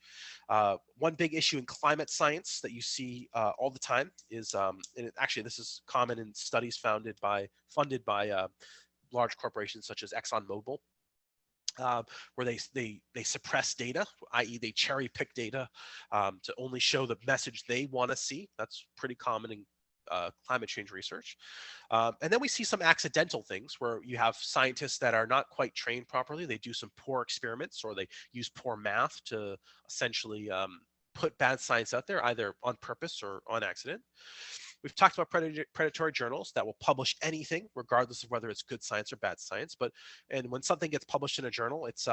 S1: One big issue in climate science that you see all the time is, actually this is common in studies funded by large corporations such as ExxonMobil, where they suppress data, i.e. they cherry pick data to only show the message they want to see. That's pretty common in climate change research. And then we see some accidental things where you have scientists that are not quite trained properly. They do some poor experiments or they use poor math to essentially put bad science out there, either on purpose or on accident. We've talked about predatory journals that will publish anything, regardless of whether it's good science or bad science. And when something gets published in a journal, it's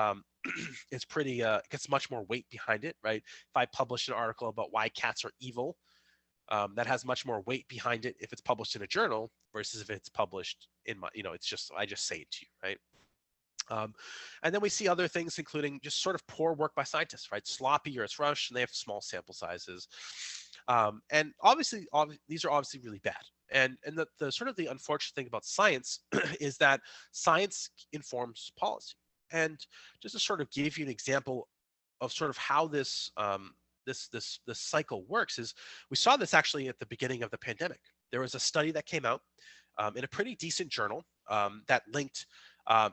S1: pretty it gets much more weight behind it, right? If I publish an article about why cats are evil, that has much more weight behind it if it's published in a journal versus if it's published in my, it's just, I just say it to you, right? And then we see other things, including just sort of poor work by scientists, right? Sloppy or it's rushed, and they have small sample sizes. And obviously, these are obviously really bad. And the sort of the unfortunate thing about science is that science informs policy. And just to sort of give you an example of sort of how this this cycle works is we saw this actually at the beginning of the pandemic. There was a study that came out in a pretty decent journal that linked the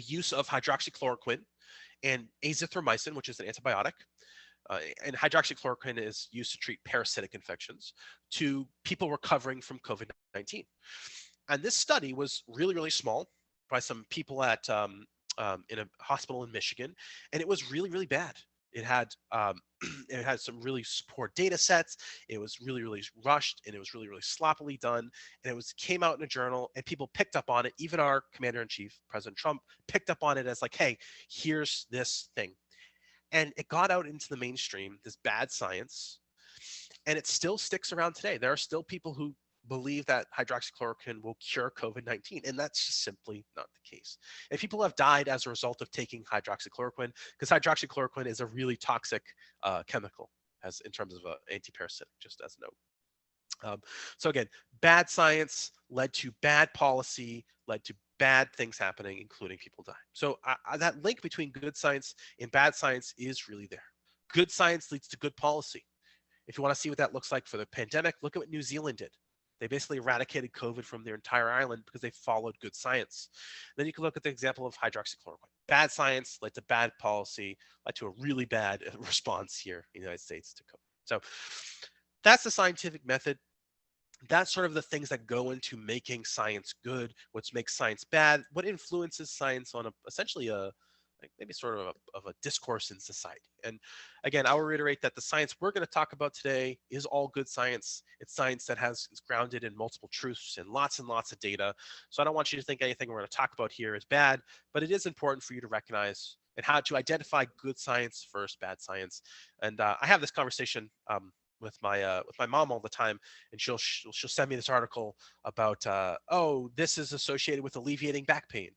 S1: use of hydroxychloroquine and azithromycin, which is an antibiotic, and hydroxychloroquine is used to treat parasitic infections, to people recovering from COVID-19. And this study was really, really small by some people at in a hospital in Michigan, and it was really, really bad. It had it had some really poor data sets. It was really, really rushed, and it was really, really sloppily done. And it came out in a journal, and people picked up on it. Even our commander-in-chief, President Trump, picked up on it as like, "Hey, here's this thing," and it got out into the mainstream. This bad science, and it still sticks around today. There are still people who believe that hydroxychloroquine will cure COVID-19, and that's just simply not the case. And people have died as a result of taking hydroxychloroquine, because hydroxychloroquine is a really toxic chemical as in terms of antiparasitic, just as a note. So again, bad science led to bad policy, led to bad things happening, including people dying. So that link between good science and bad science is really there. Good science leads to good policy. If you want to see what that looks like for the pandemic, look at what New Zealand did. They basically eradicated COVID from their entire island because they followed good science. Then you can look at the example of hydroxychloroquine. Bad science led to bad policy, led to a really bad response here in the United States to COVID. So that's the scientific method. That's sort of the things that go into making science good, what makes science bad, what influences science on essentially a like maybe sort of a discourse in society. And again, I will reiterate that the science we're going to talk about today is all good science. It's science that is grounded in multiple truths and lots of data. So I don't want you to think anything we're going to talk about here is bad, but it is important for you to recognize and how to identify good science versus bad science. And I have this conversation with my mom all the time, and she'll send me this article about oh, this is associated with alleviating back pain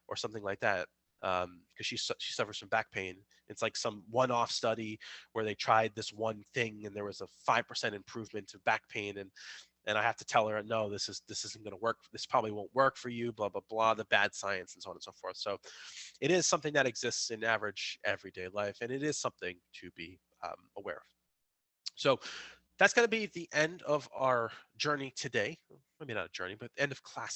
S1: or something like that, because she suffers from back pain. It's like some one-off study where they tried this one thing and there was a 5% improvement of back pain, and I have to tell her, no, this isn't going to work. This probably won't work for you. Blah blah blah. The bad science and so on and so forth. So, it is something that exists in average everyday life, and it is something to be aware of. So that's going to be the end of our journey today. Maybe not a journey, but end of class